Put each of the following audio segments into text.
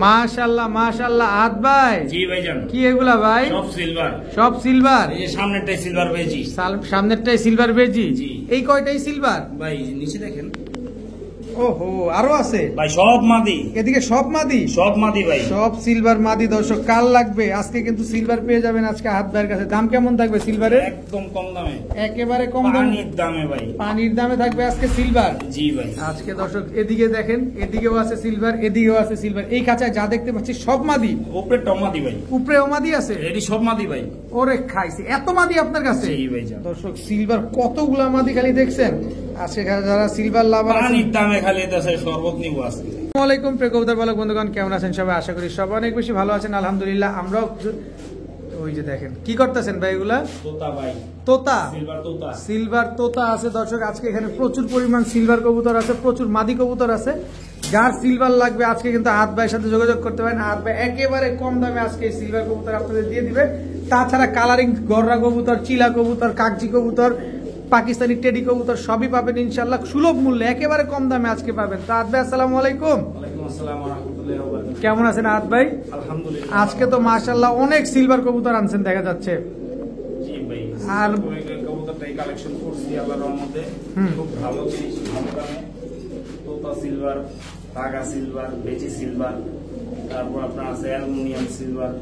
মাশাআল্লাহ মাশাআল্লাহ। আদ ভাই, জি ভাইজান, কি এগুলা ভাই? সব সিলভার। সব সিলভার? এই যে সামনেরটাই সিলভার বেজি। সামনেরটাই সিলভার বেজি? জি। এই কয়টাই সিলভার ভাই? নিচে দেখেন। ওহো, আরো আছে ভাই, সব মাদি। এদিকে সব মাদি? সব মাদি ভাই, সব সিলভার মাদি। দর্শক কাল লাগবে, আজকে কিন্তু সিলভার পেয়ে যাবেন আজকে হাত ভাইয়ের কাছে। দাম কেমন থাকবে সিলভারের? একদম কম দামে, একেবারে কম দামে, পানির দামে ভাই। পানির দামে থাকবে আজকে সিলভার। জি ভাই। আজকে দর্শক এদিকে দেখেন, এদিকেও আছে সিলভার, এদিকেও আছে সিলভার। এই খাঁচায় যা দেখতে পাচ্ছি সব মাদি। উপরে টপ মাদি ভাই, উপরেও মাদি আছে? এটি সব মাদি ভাই। ওরে খাইছে, এত মাদি আপনার কাছে? জি ভাই। দর্শক সিলভার কতগুলা মাদি খালি দেখছেন আজকে। যারা সিলভার লাভার আছেন, পানির দামে খালি দেশে শরবত নিব আজকে। আসসালামু আলাইকুম প্রিয় কবুতর পালক বন্ধুগণ, কেমন আছেন সবাই? আশা করি সবাই অনেক বেশি ভালো আছেন, আলহামদুলিল্লাহ। আমরাও ওই যে দেখেন কি করতেছেন ভাই এগুলা? তোতা ভাই, তোতা, সিলভার তোতা। সিলভার তোতা আছে দর্শক। আজকে এখানে প্রচুর পরিমাণ সিলভার কবুতর আছে, প্রচুর মাদি কবুতর আছে। যার সিলভার লাগবে আজকে কিন্তু আদ ভাইয়ের সাথে যোগাযোগ করতে পারেন। আদ ভাই একেবারে কম দামে আজকে সিলভার কবুতর আপনাদের দিয়ে দিবে। তাছাড়া কালারিং গররা কবুতর, চিলা কবুতর, কাগজি কবুতর, পাকিস্তানি টেডি কবুতর সবই পাবেন ইনশাল্লাহ সুলভ মূল্যে, একেবারে কম দামে আজকে পাবেন। তো আদ ভাই আসসালামু আলাইকুম। ওয়ালাইকুম আসসালাম ওয়া রাহমাতুল্লাহি ওয়া বারাকাতুহু। কেমন আছেন আদ ভাই? আলহামদুলিল্লাহ। আজকে তো মাশাআল্লাহ অনেক সিলভার কবুতর আনছেন দেখা যাচ্ছে। জি ভাই, আর কবুতরটাই কালেকশন করছি আল্লাহর রহমতে। খুব ভালো জিনিস, ভালো দামে। তোতা সিলভার, টাগা সিলভার, বেজি সিলভার, তারপর আপনার আছে অ্যালুমিনিয়াম সিলভার,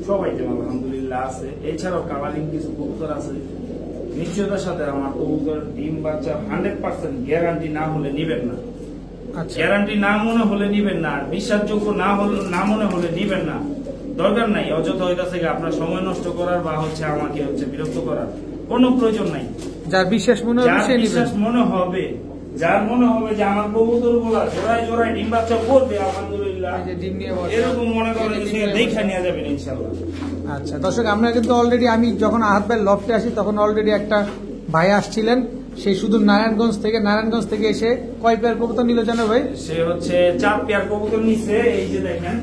সব আইটেম আলহামদুলিল্লাহ আছে। এছাড়াও কালারিং কিছু কবুতর আছে। নিশ্চয়তার সাথে আমার কবুতর ডিম বাচ্চা 100% গ্যারান্টি না হলে নিবেন না। আচ্ছা, গ্যারান্টি না মনে হলে নিবেন না, আর বিশ্বাসযোগ্য না মনে হলে নিবেন না। দরকার নাই অযথা হইতাছে আপনার সময় নষ্ট করার বা আমাকে বিরক্ত করার কোনো প্রয়োজন নাই। যার বিশ্বাস মনে হবে সে নিবে। বিশ্বাস মনে হবে, যার মনে হবে যে আমার কবুতর গুলা জোড়ায় জোড়ায় ডিম বাচ্চা করবে আলহামদুলিল্লাহ, এরকম মনে করেন দেখা নিয়ে যাবেন ইনশাল্লাহ। আচ্ছা দর্শক, আমরা কিন্তু অলরেডি, আমি যখন আহাত ভাই লফটে আসি তখন অলরেডি একটা ভাই আসছিলেন, সেই শুধু নারায়ণগঞ্জ থেকে এসে কয় পেয়ার কবুতর নিল জানো ভাই? সে 4 পেয়ার কবুতর নিছে। এই যে দেখেন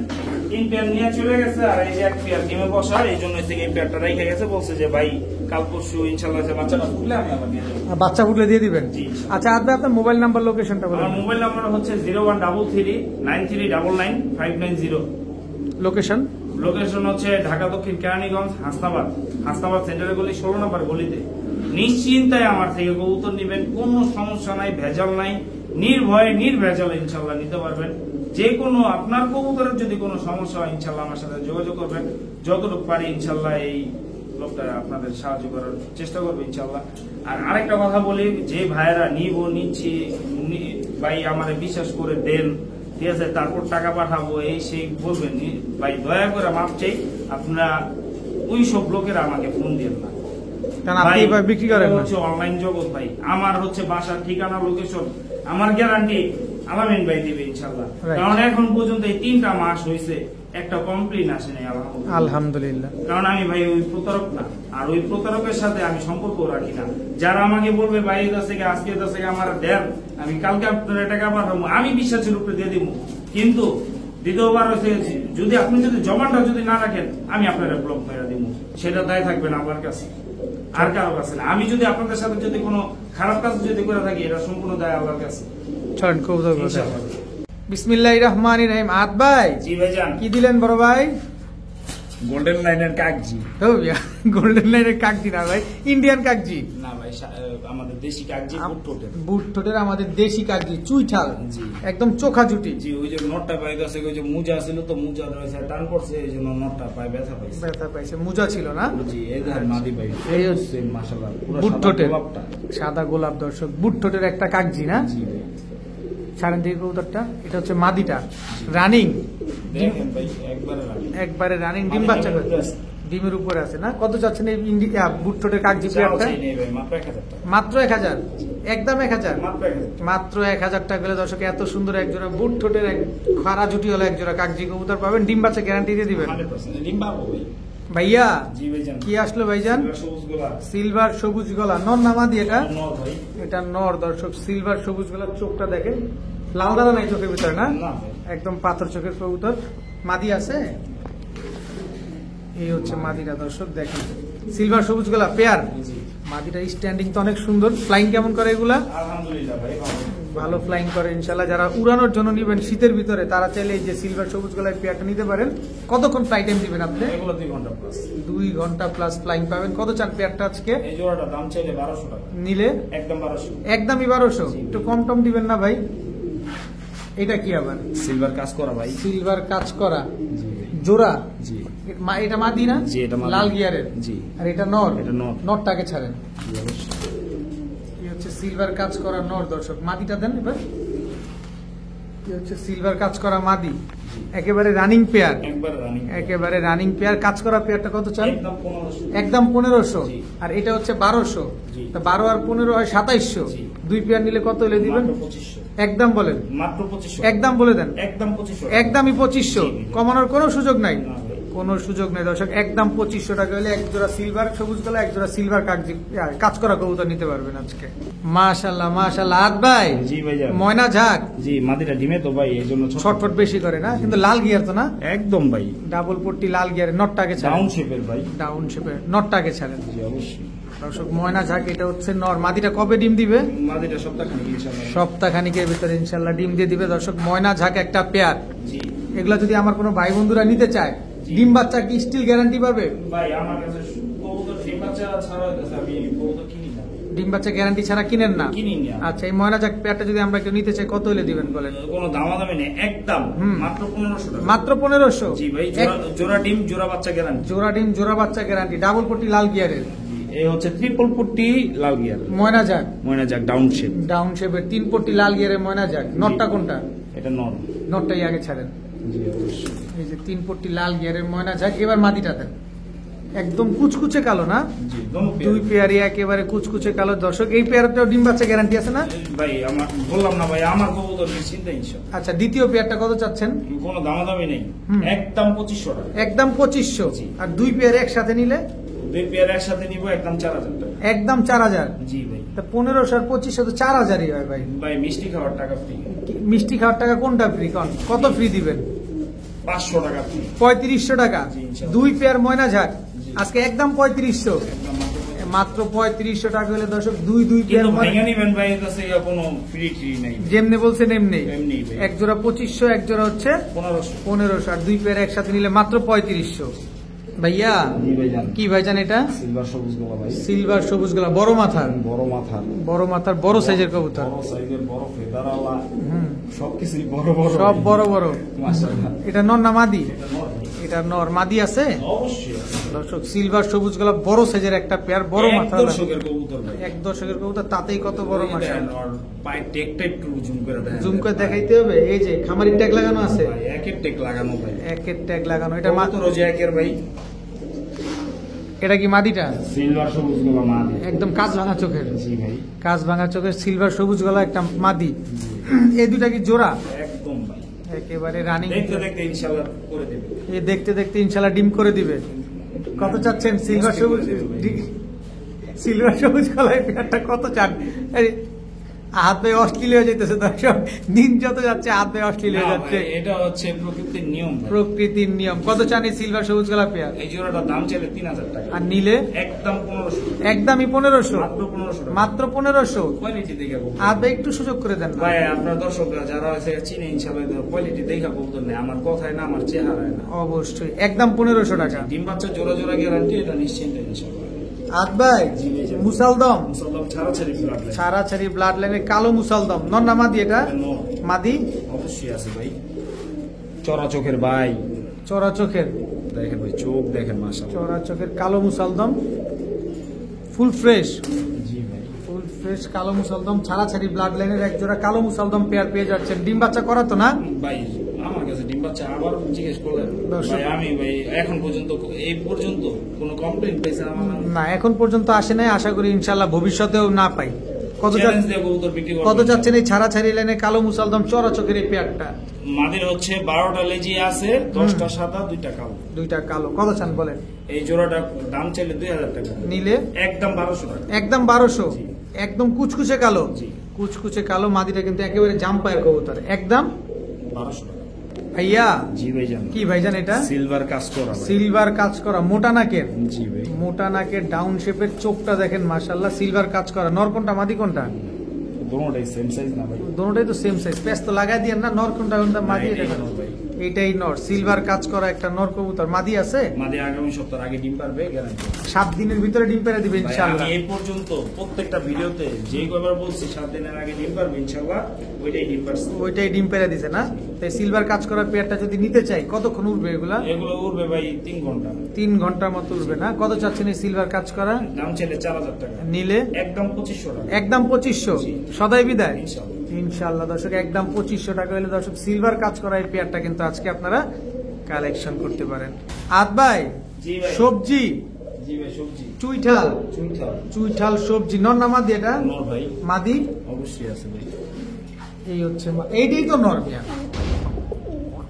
3 পেয়ার নিয়ে চলে গেছে, আর এই যে 1 পেয়ার ডিমে বসা, এই জন্য থেকে এই পেয়ারটা রেখে গেছে। বলছে যে ভাই কাল পরশু ইনশাল্লাহ বাচ্চাটা ফুটলে আমি আবার নিয়ে যাবো। বাচ্চা ফুটলে দিয়ে দিবেন? আচ্ছা আদ ভাই, আপনার মোবাইল নাম্বার লোকেশনটা বলুন। আমার মোবাইল নাম্বার 0133933990। লোকেশন ঢাকা দক্ষিণ কেরানীগঞ্জ, হাসনাবাদ সেন্টারে গলি 16 নম্বর গলিতে। নিশ্চিন্তায় আমার থেকে কবুতর নিবেন, কোনো সমস্যা নাই, ভেজাল নাই, নির্ভয়ে নির্ভেজাল ইনশাল্লাহ নিতে পারবেন। যে কোনো আপনার কবুতরের যদি কোনো সমস্যা হয় ইনশাল্লাহ আমার সাথে যোগাযোগ করবেন। যতটুকু পারি ইনশাল্লাহ এই লোকটা আপনাদের সাহায্য করার চেষ্টা করবে ইনশাল্লাহ। আর আরেকটা কথা বলি, যে ভাইয়েরা নিচ্ছি ভাই আমাদের বিশ্বাস করে দেন, ঠিক আছে, তারপর টাকা পাঠাবো এই সেই বলবেন, ভাই দয়া করে মাপ চাই, আপনারা ওই সব লোকেরা আমাকে ফোন দিন না। বিক্রি করেন অনলাইন জগৎ ভাই। আমার বাসার ঠিকানা, লোকেশন, আমার গ্যারান্টি আলামিন ভাই দিবে ইনশাল্লাহ। কারণ এখন পর্যন্ত এই 3টা মাস হয়েছে একটা কমপ্লেইন আসে নাই আলহামদুলিল্লাহ। কারণ আমি ভাই ওই প্রতারক না, আর ওই প্রতারকের সাথে আমি সম্পর্ক রাখি না। যারা আমাকে বলবে ভাই থেকে আজকে থেকে আমার দেন, আমি কালকে আপনার টাকা পাঠাবো, আমি বিশ্বাসের উপরে দিয়ে দিব। কিন্তু দ্বিতীয়বার যদি আপনি জমানটা যদি না রাখেন, আমি আপনার ব্লক মেরে দিব। সেটা দায় থাকবে না আমার কাছে, আর কারো কাছে না। আমি যদি আপনাদের সাথে কোনো খারাপ কাজ করে থাকি, এটা সম্পূর্ণ দায় আল্লাহর কাছে। বিসমিল্লাহির রহমানির রহিম। আদ ভাই, জি ভাইজান, কি দিলেন বড় ভাই? গোল্ডেন লাইনের কাগজি। গোল্ডেন লাইনের কাগজি না ভাই, ইন্ডিয়ান কাগজি না ভাই, আমাদের দেশি কাগজি, বুট ঠোঁটের আমাদের দেশি কাগজি, চুইঠাল, একদম চোখা জুটি। জি, ওই যে নটটা পাই গেছে, ওই যে মুজা ছিল তো, মুজা রয়েছে টান পড়ছে, এই জন্য নটটা পায় ব্যথা পাইছে। মুজা ছিল না? জি, এই দেখেন মাদি ভাই, এই হচ্ছে মাশাআল্লাহ বুট ঠোঁটের সাদা গোলাপ। দর্শক বুট ঠোঁটের একটা কাগজি না? জি ভাই। ছাড়েন দিকে কবুতরটা, এটা হচ্ছে মাদিটা, রানিং, একবারে রানিং, ডিম বাচ্চা ডিমের উপরে আছে না? কত চাচ্ছেন এই বুট ঠোঁটের কাগজি পেয়ারটা? মাত্র 1000, একদম 1000, মাত্র 1000 টাকা গেলে দর্শক এত সুন্দর একজোড়া বুট ঠোঁটের খাড়া জুটি হলো একজোড়া কাগজি কবুতর পাবেন। ডিম বাচ্চা গ্যারান্টি দিয়ে দিবেন ভাইয়া। কি আসলো ভাইজান? সিলভার সবুজ গলা, নর নামাদি? এটা নর দর্শক, সিলভার সবুজ গলার। চোখটা দেখেন, লাল দাদা নাই চোখের ভিতরে না, একদম পাথর চোখের কবুতর। মাদি আছে, এই হচ্ছে মাদিটা দর্শক দেখেন, সিলভার সবুজ গলা পেয়ার। মাদিটা স্ট্যান্ডিং তো অনেক সুন্দর। ফ্লাইং কেমন করে এগুলা? আলহামদুলিল্লাহ ভাই, ভালো ফ্লাইং করে ইনশাল্লাহ। যারা উড়ানোর জন্য নিবেন শীতের ভিতরে তারা চাইলে এই যে সিলভার সবুজ গলার পেয়ারটা নিতে পারেন। কতক্ষণ ফ্লাইট টাইম দিবেন আপনি? এগুলো 2 ঘন্টা প্লাস। 2 ঘন্টা প্লাস ফ্লাইং পাবেন। কত চান পেয়ারটা আজকে? এই জোড়াটা দাম চাইলে 1200 টাকা, নিলে একদম 1200। একদমই 1200। একটু কম টম দিবেন না ভাই? এটা কি আবার? সিলভার কাজ করা ভাই। সিলভার কাজ করা জি ভাই। জোড়া? জি। এটা মাদি না? জি, এটা মাদি। লাল গিয়ারের? জি। আর এটা নর? এটা নর। নরটাকে ছাড়েন। জি অবশ্যই। এই হচ্ছে সিলভার কাজ করা নর দর্শক। মাদিটা দেন এবার। এই হচ্ছে সিলভার কাজ করা মাদি, একেবারে রানিং পেয়ার। একবার রানিং। একেবারে রানিং পেয়ার। কাজ করা পেয়ারটা কত চান? একদম 1500। একদম 1500। জি। আর এটা হচ্ছে 1200। জি। তা 12 আর 15 হয় 2700। জি। 2 পেয়ার নিলে কত হলে দিবেন? মাত্র 2500। একদম বলেন। মাত্র 2500। একদম বলে দেন। একদম 2500। একদমই 2500। জি। কমানোর কোনো সুযোগ নাই? না ভাই। কোনো সুযোগ নেই দর্শক। একদম 2500 টাকা হলে এক জোড়া সিলভার সবুজ গলা, এক জোড়া সিলভার কাজ করা কবুতর নিতে পারবেন আজকে। মাশাআল্লাহ মাশাআল্লাহ। আদ ভাই, জি ভাইজান। ময়না ঝাঁক জি, মাদিটা ডিমে তো ভাই, এইজন্য ছটফট বেশি করে না, কিন্তু লাল গিয়ার তো না? একদম ভাই। ডাবল পট্টি লাল গিয়ারে। নটটাকে ছাড়েন। ডাউন শেপের ভাই। ডাউন শেপের নটটাকে ছাড়েন। জি অবশ্যই। দর্শক ময়না ঝাঁক এটা হচ্ছে নর। মাদিটা কবে ডিম দিবে? মাদিটা সপ্তাহখানেক ইনশাআল্লাহ। সপ্তাহখানিকের ভিতরে ইনশাল্লাহ ডিম দিয়ে দিবে দর্শক। ময়না ঝাঁক একটা পেয়ার। জি এগুলা যদি আমার কোনো ভাই বন্ধুরা নিতে চায়, ডিম বাচ্চা কি স্টিল গ্যারান্টি পাবে? ভাই, আমার কাছে কবুতর ডিম বাচ্চা ছাড়া হইতেছে, আমি কবুতর কিনি না। ডিম বাচ্চা গ্যারান্টি ছাড়া কিনেন না? কিনি না। আচ্ছা, এই ময়না ঝাঁক পেয়ারটা যদি আমরা কেউ নিতে চাই কত হলে দিবেন বলেন? কোনো দামাদামি নেই, একদম মাত্র 1500 টাকা। মাত্র 1500? জি ভাই। জোড়া ডিম জোড়া বাচ্চা গ্যারান্টি। জোড়া ডিম জোড়া বাচ্চা গ্যারান্টি। ডাবল পট্টি লাল গিয়ারের। এই হচ্ছে ট্রিপল পট্টি লাল গিয়ার ময়না ঝাঁক। ময়না যাক ডাউন শেপ। ডাউন শেপের 3 পট্টি লাল গিয়ারের ময়না ঝাঁক। নটটা কোনটা? এটা নর। নটটাই আগে ছাড়েন। জি অবশ্যই। এই যে 3 পট্টি লাল গিয়ারের ময়না ঝাঁক। এবার মাদিটা দেন। একদম কুচকুচে কালো না? জি, দোনো দুই পেয়ারই একেবারে কুচকুচে কালো দর্শক। এই পেয়ারটাও ডিম বাচ্চা গ্যারান্টি আছে না? ভাই, আমার বললাম না ভাই, আমার কবুতর নিশ্চিন্তে ইনশাআল্লাহ। আচ্ছা, দ্বিতীয় পেয়ারটা কত চাচ্ছেন? কোনো দামাদামি নেই, একদম 2500 টাকা। একদম 2500। জি। আর 2 পেয়ার একসাথে নিলে? 2 পেয়ার একসাথে নিব একদম 4000 টাকা। একদম 4000। জি ভাই। তা 1500 আর 2500 তো 4000ই হয় ভাই। ভাই, মিষ্টি খাওয়ার টাকা ফ্রি। মিষ্টি খাওয়ার টাকা কোনটা ফ্রি? কত ফ্রি দিবেন? 500 টাকা ফ্রি। 3500 টাকা। জি, ইনশাআল্লাহ। 2 পেয়ার ময়না ঝাঁক জি। আজকে একদম 3500। একদম মাত্র 3500 টাকা হলে দর্শক 2 পেয়ার কিন্তু ভাইয়া নিবেন ভাই, এর কাছে কোনো ফ্রি নাই। যেমনি বলছেন এমনি। এমনি ভাই। এক জোড়া 2500, এক জোড়া হচ্ছে 1500। আর 2 পেয়ার একসাথে নিলে মাত্র 3500। ভাইয়া, জি ভাইজান। কি ভাইজান এটা? সিলভার সবুজ গোলা ভাই। সিলভার সবুজ গলা, বড় মাথার। বড় মাথার। বড় মাথার বড় সাইজের কবুতর। বড় সাইজের, বড় ফেদারওয়ালা, হুম, সবকিছুই বড় বড়। সব বড় বড়। মাশাআল্লাহ। এটা নর না মাদি? এটা নর ভাই। এটা নর। মাদি আছে? অবশ্যই আছে। দর্শক সিলভার সবুজ গলা বড় সাইজের একটা পেয়ার, বড় মাথা। এক দর্শকের কবুতর ভাই। এক দর্শকের কবুতর, তাতেই কত বড় মাথা। আর পায়ের টেকটা একটু জুম করে দেন। জুম করে দেখাইতে হবে। এই যে খামারির ট্যাগ লাগানো আছে। ভাই, একের টেক লাগানো ভাই। একের ট্যাগ লাগানো। এটা কবুতর যে একের ভাই। এটা কি মাদিটা? সিলভার সবুজ গোলা মাদি। একদম কাজ ভাঙা চোখের। জি ভাই। কাজ ভাঙা চোখের সিলভার সবুজ গলা একটা মাদি। এই দুটা কি জোড়া? একদম ভাই। একেবারে রানিং। দেখতে দেখতে ইনশাআল্লাহ করে দেবে। এই দেখতে দেখতে ইনশাল্লাহ ডিম করে দিবে। কত চাচ্ছেন সিলভার সবুজ? সিলভার সবুজ গলায় পেয়ারটা কত চান? এই হাত পায়ে অশ্লীল হয়ে যেতেছে দর্শক। দিন যত যাচ্ছে হাত পায়ে অশ্লীল হয়ে না যাচ্ছে। ভাই, এটা হচ্ছে প্রকৃতির নিয়ম ভাই। প্রকৃতির নিয়ম। কত চান এই সিলভার সবুজ গলা পেয়ার? এই জোড়াটার দাম চাইলে 3000 টাকা। আর নিলে? একদম 1500। একদমই 1500। মাত্র 1500 টাকা। মাত্র 1500। কোয়ালিটি দেখে বলবো। আর ভাই একটু সুযোগ করে দেন না। ভাই, আপনার দর্শকরা যারা আছে চিনে ইনশাআল্লাহ কোয়ালিটি দেখা বলতো না, আমার কথায় না, আমার চেহারায় না। অবশ্যই একদম 1500 টাকা। ডিম বাচ্চা জোড়া জোড়া গ্যারান্টি, এটা নিশ্চিন্তে ইনশাআল্লাহ। আদ ভাই, জি ভাই। মুসালদম মুসলমান ছাড়াছাড়ি ব্লাড লাইন। ছাড়াছাড়ি ব্লাড লাইনের কালো মুসালদম। নর না মাদি এটা? মাদি। অবশ্যই আছে ভাই। চড়া চোখের ভাই। চড়া চোখের। দেখেন ভাই, চোখ দেখেন মাশাআল্লাহ। চড়া চোখের কালো মুসালদম, ফুল ফ্রেশ। জি ভাই। ফুল ফ্রেশ কালো মুসালদম ছাড়াছাড়ি ব্লাড লাইনের এক জোড়া কালো মুসালদম পেয়ার পেয়ে যাচ্ছেন। ডিম বাচ্চা করা তো না? ভাই, আমার কাছে ডিম বাচ্চা আবার জিজ্ঞেস করলেন দর্শক। ভাই, আমি ভাই এখন পর্যন্ত এই পর্যন্ত কোনো কমপ্লেইন পেয়েছেন আমার নামে? না, এখন পর্যন্ত আসে নাই। আশা করি ইনশাল্লাহ ভবিষ্যতেও না পাই। কত চ্যালেঞ্জ দিয়ে কবুতর বিক্রি করব। কত যাচ্ছেন এই ছাড়াছাড়ি লাইনে কালো মুসালদম চড়া চোখের এই পেয়ারটা? মাদের হচ্ছে 12টা লেজি আছে, 10টা সাদা, 2টা কালো। দুইটা কালো। কত চান বলেন? এই জোড়াটা দাম চাইলে 2000 টাকা। নিলে? একদম 1200 টাকা। একদম 1200। জি। একদম কুচকুচে কালো। জি। কুচকুচে কালো মাদিটা কিন্তু একেবারে জাম্পায়ের কবুতর। একদম 1200 টাকা। ভাইয়া, জি ভাইজান। কি ভাইজান এটা? সিলভার কাজ করা ভাই। সিলভার কাজ করা মোটা নাকের। জি ভাই। মোটা নাকের ডাউন শেপের চোখটা দেখেন মাশাআল্লাহ। সিলভার কাজ করা। নর কোনটা মাদি কোনটা? দুটোটাই সেম সাইজ না ভাই? দুটোটাই তো সেম সাইজ। পেস তো লাগাই দিয়ে না, নর কোনটা কোনটা মাদি? এটা এটাই নর, সিলভার কাজ করা একটা নর কবুতর। মাদি আছে? মাদি আগামী সপ্তাহ আগে ডিম পারবে, গ্যারান্টি। 7 দিনের ভিতরে ডিম পেরে দিবে ইনশাআল্লাহ। আমি এই পর্যন্ত প্রত্যেকটা ভিডিওতে যেই কয়বার বলছি 7 দিনের আগে ডিম পারবে ইনশাআল্লাহ, ওইটাই ডিম পারছে। ওইটাই ডিম পেরে দিছে না? তাই সিলভার কাজ করা পেয়ারটা যদি নিতে চাই কতক্ষণ উঠবে এগুলা? এগুলো উড়বে ভাই 3 ঘন্টা। 3 ঘন্টার মতো উঠবে না? কত চাচ্ছেন এই সিলভার কাজ করা? দাম ছেলে 4000 টাকা, নিলে একদম 2500 টাকা। একদম 2500 সদাই বিদায় ইনশাআল্লাহ। ইনশাআল্লাহ দর্শক, একদম 2500 টাকা হলে দর্শক সিলভার কাজ করা এই পেয়ারটা কিন্তু আজকে আপনারা কালেকশন করতে পারেন। আদ ভাই, জি ভাই। সবজি? জি ভাই, সবজি চুইঠাল। চুইঠাল সবজি নর না মাদি? এটা নর ভাই। মাদি অবশ্যই আছে ভাই। এই হচ্ছে এইটাই তো নর মিয়া,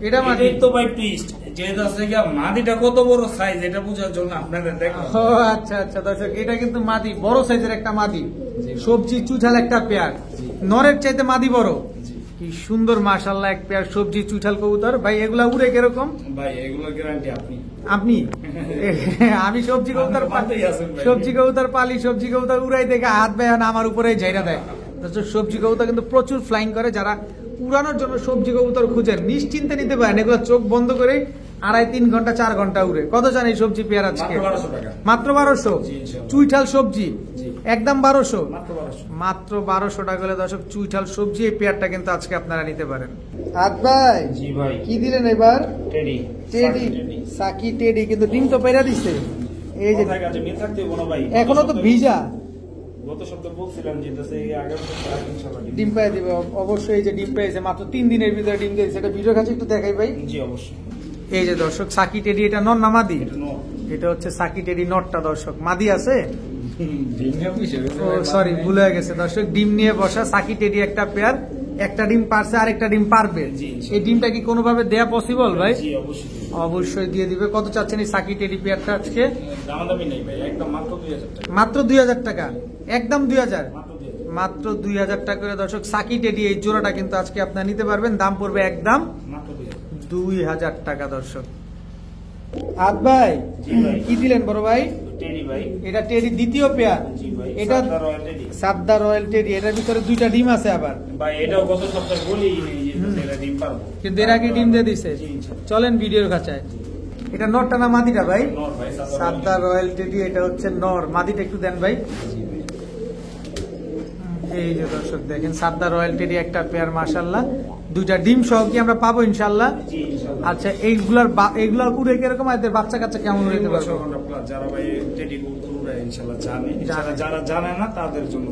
এটা মাদি এটাই তো ভাই টুইস্ট। যেহেতু আছে কি মাদিটা কত বড় সাইজ এটা বোঝার জন্য আপনাদের দেখো। ও আচ্ছা আচ্ছা দর্শক, এটা কিন্তু মাদি, বড় সাইজের একটা মাদি। সবজি চুইঠাল একটা পেয়ার, নরের চাইতে মাদি বড়। কি সুন্দর মাশাআল্লাহ এক পেয়ার সবজি চুইঠাল কবুতর। ভাই এগুলা উড়ে কিরকম? ভাই এগুলো গ্যারান্টি আপনি। আপনি? আমি সবজি কবুতর পালি, সবজি কবুতর পালি, সবজি কবুতর উড়াই দেখে হাত ভাই আমার উপরে ঝাইরা দেয়। সবজি কবুতর কিন্তু প্রচুর ফ্লাইং করে। যারা উড়ানোর জন্য সবজি কবুতর খুঁজেন নিশ্চিন্তে নিতে পারেন, এগুলো চোখ বন্ধ করে 2.5-3 ঘন্টা 4 ঘন্টা উড়ে। কত জান এই সবজি পেয়ার আজকে? মাত্র 1200। চুইঠাল সবজি একদম 1200, মাত্র 1200 টাকা হলে দর্শক চুইঠাল সবজি এই পেয়ারটা কিন্তু আজকে আপনারা নিতে পারেন। আদ ভাই, জি ভাই। কি দিলেন এবার? টেডি। টেডি, সাকি টেডি, কিন্তু ডিম তো পেরা দিছে। এই যে কোথায় গেছে মিল থাকতে বলো ভাই, এখনো তো ভিজা। গত সপ্তাহে বলছিলাম যে এই আগামী সপ্তাহে ইনশাআল্লাহ ডিম পেয়ে দিবে অবশ্যই। এই যে ডিম পেয়েছে মাত্র 3 দিনের ভিতরে ডিম দিয়েছে। এটা ভিডিও কাছে একটু দেখাই ভাই। জি অবশ্যই। এই যে দর্শক সাকি টেডি, এটা নর না মাদি? এটা নর। এটা হচ্ছে সাকি টেডি নরটা দর্শক। মাদি আছে? ডিম নিয়ে বসে ও সরি, ভুল হয়ে গেছে দর্শক। ডিম নিয়ে বসা সাকি টেডি একটা পেয়ার, একটা ডিম পারছে আর একটা ডিম পারবে। এই ডিমটা কি কোনোভাবে দেয়া পসিবল ভাই? জি অবশ্যই। অবশ্যই দিয়ে দিবে। কত চাচ্ছেন এই সাকি টেডি পেয়ারটা আজকে? দামাদামি নেই ভাই, একদম মাত্র 2000 টাকা। মাত্র 2000 টাকা, একদম 2000, মাত্র 2000। মাত্র 2000 টাকা করে দর্শক সাকি টেডি এই জোড়াটা কিন্তু আজকে আপনারা নিতে পারবেন। দাম পড়বে একদম মাত্র 2000 টাকা দর্শক। আদ ভাই, জি ভাই। কি দিলেন বড় ভাই? টেডি ভাই। এটা টেডি দ্বিতীয় পেয়ার। জি ভাই। এটা সাদা রয়্যাল টেডি। সাদা রয়্যাল টেডি, এটার ভিতরে 2টা ডিম আছে আবার। ভাই এটাও গত সপ্তাহে বলেই নেই যে এটা ডিম পারবো, কিন্তু এর আগে ডিম দিয়ে দিছে। জি। চলেন ভিডিওর কাছে। এটা নরটা না মাদিটা ভাই? নর ভাই। সাদা রয়্যাল টেডি, এটা হচ্ছে নর। মাদিটা একটু দেন ভাই। জি ভাই। এই যে দর্শক দেখেন সাদা রয়্যাল টেডি একটা পেয়ার মাশাআল্লাহ। 2টা ডিম সহ কি আমরা পাবো ইনশাআল্লাহ? জি ইনশাআল্লাহ। আচ্ছা এইগুলার উড়ে কিরকম, এদের বাচ্চা কাচ্চা কেমন উড়াইতে পারবো? যারা ভাই টেডি কবুতর ইনশাআল্লাহ জানে, যারা জানে না তাদের জন্য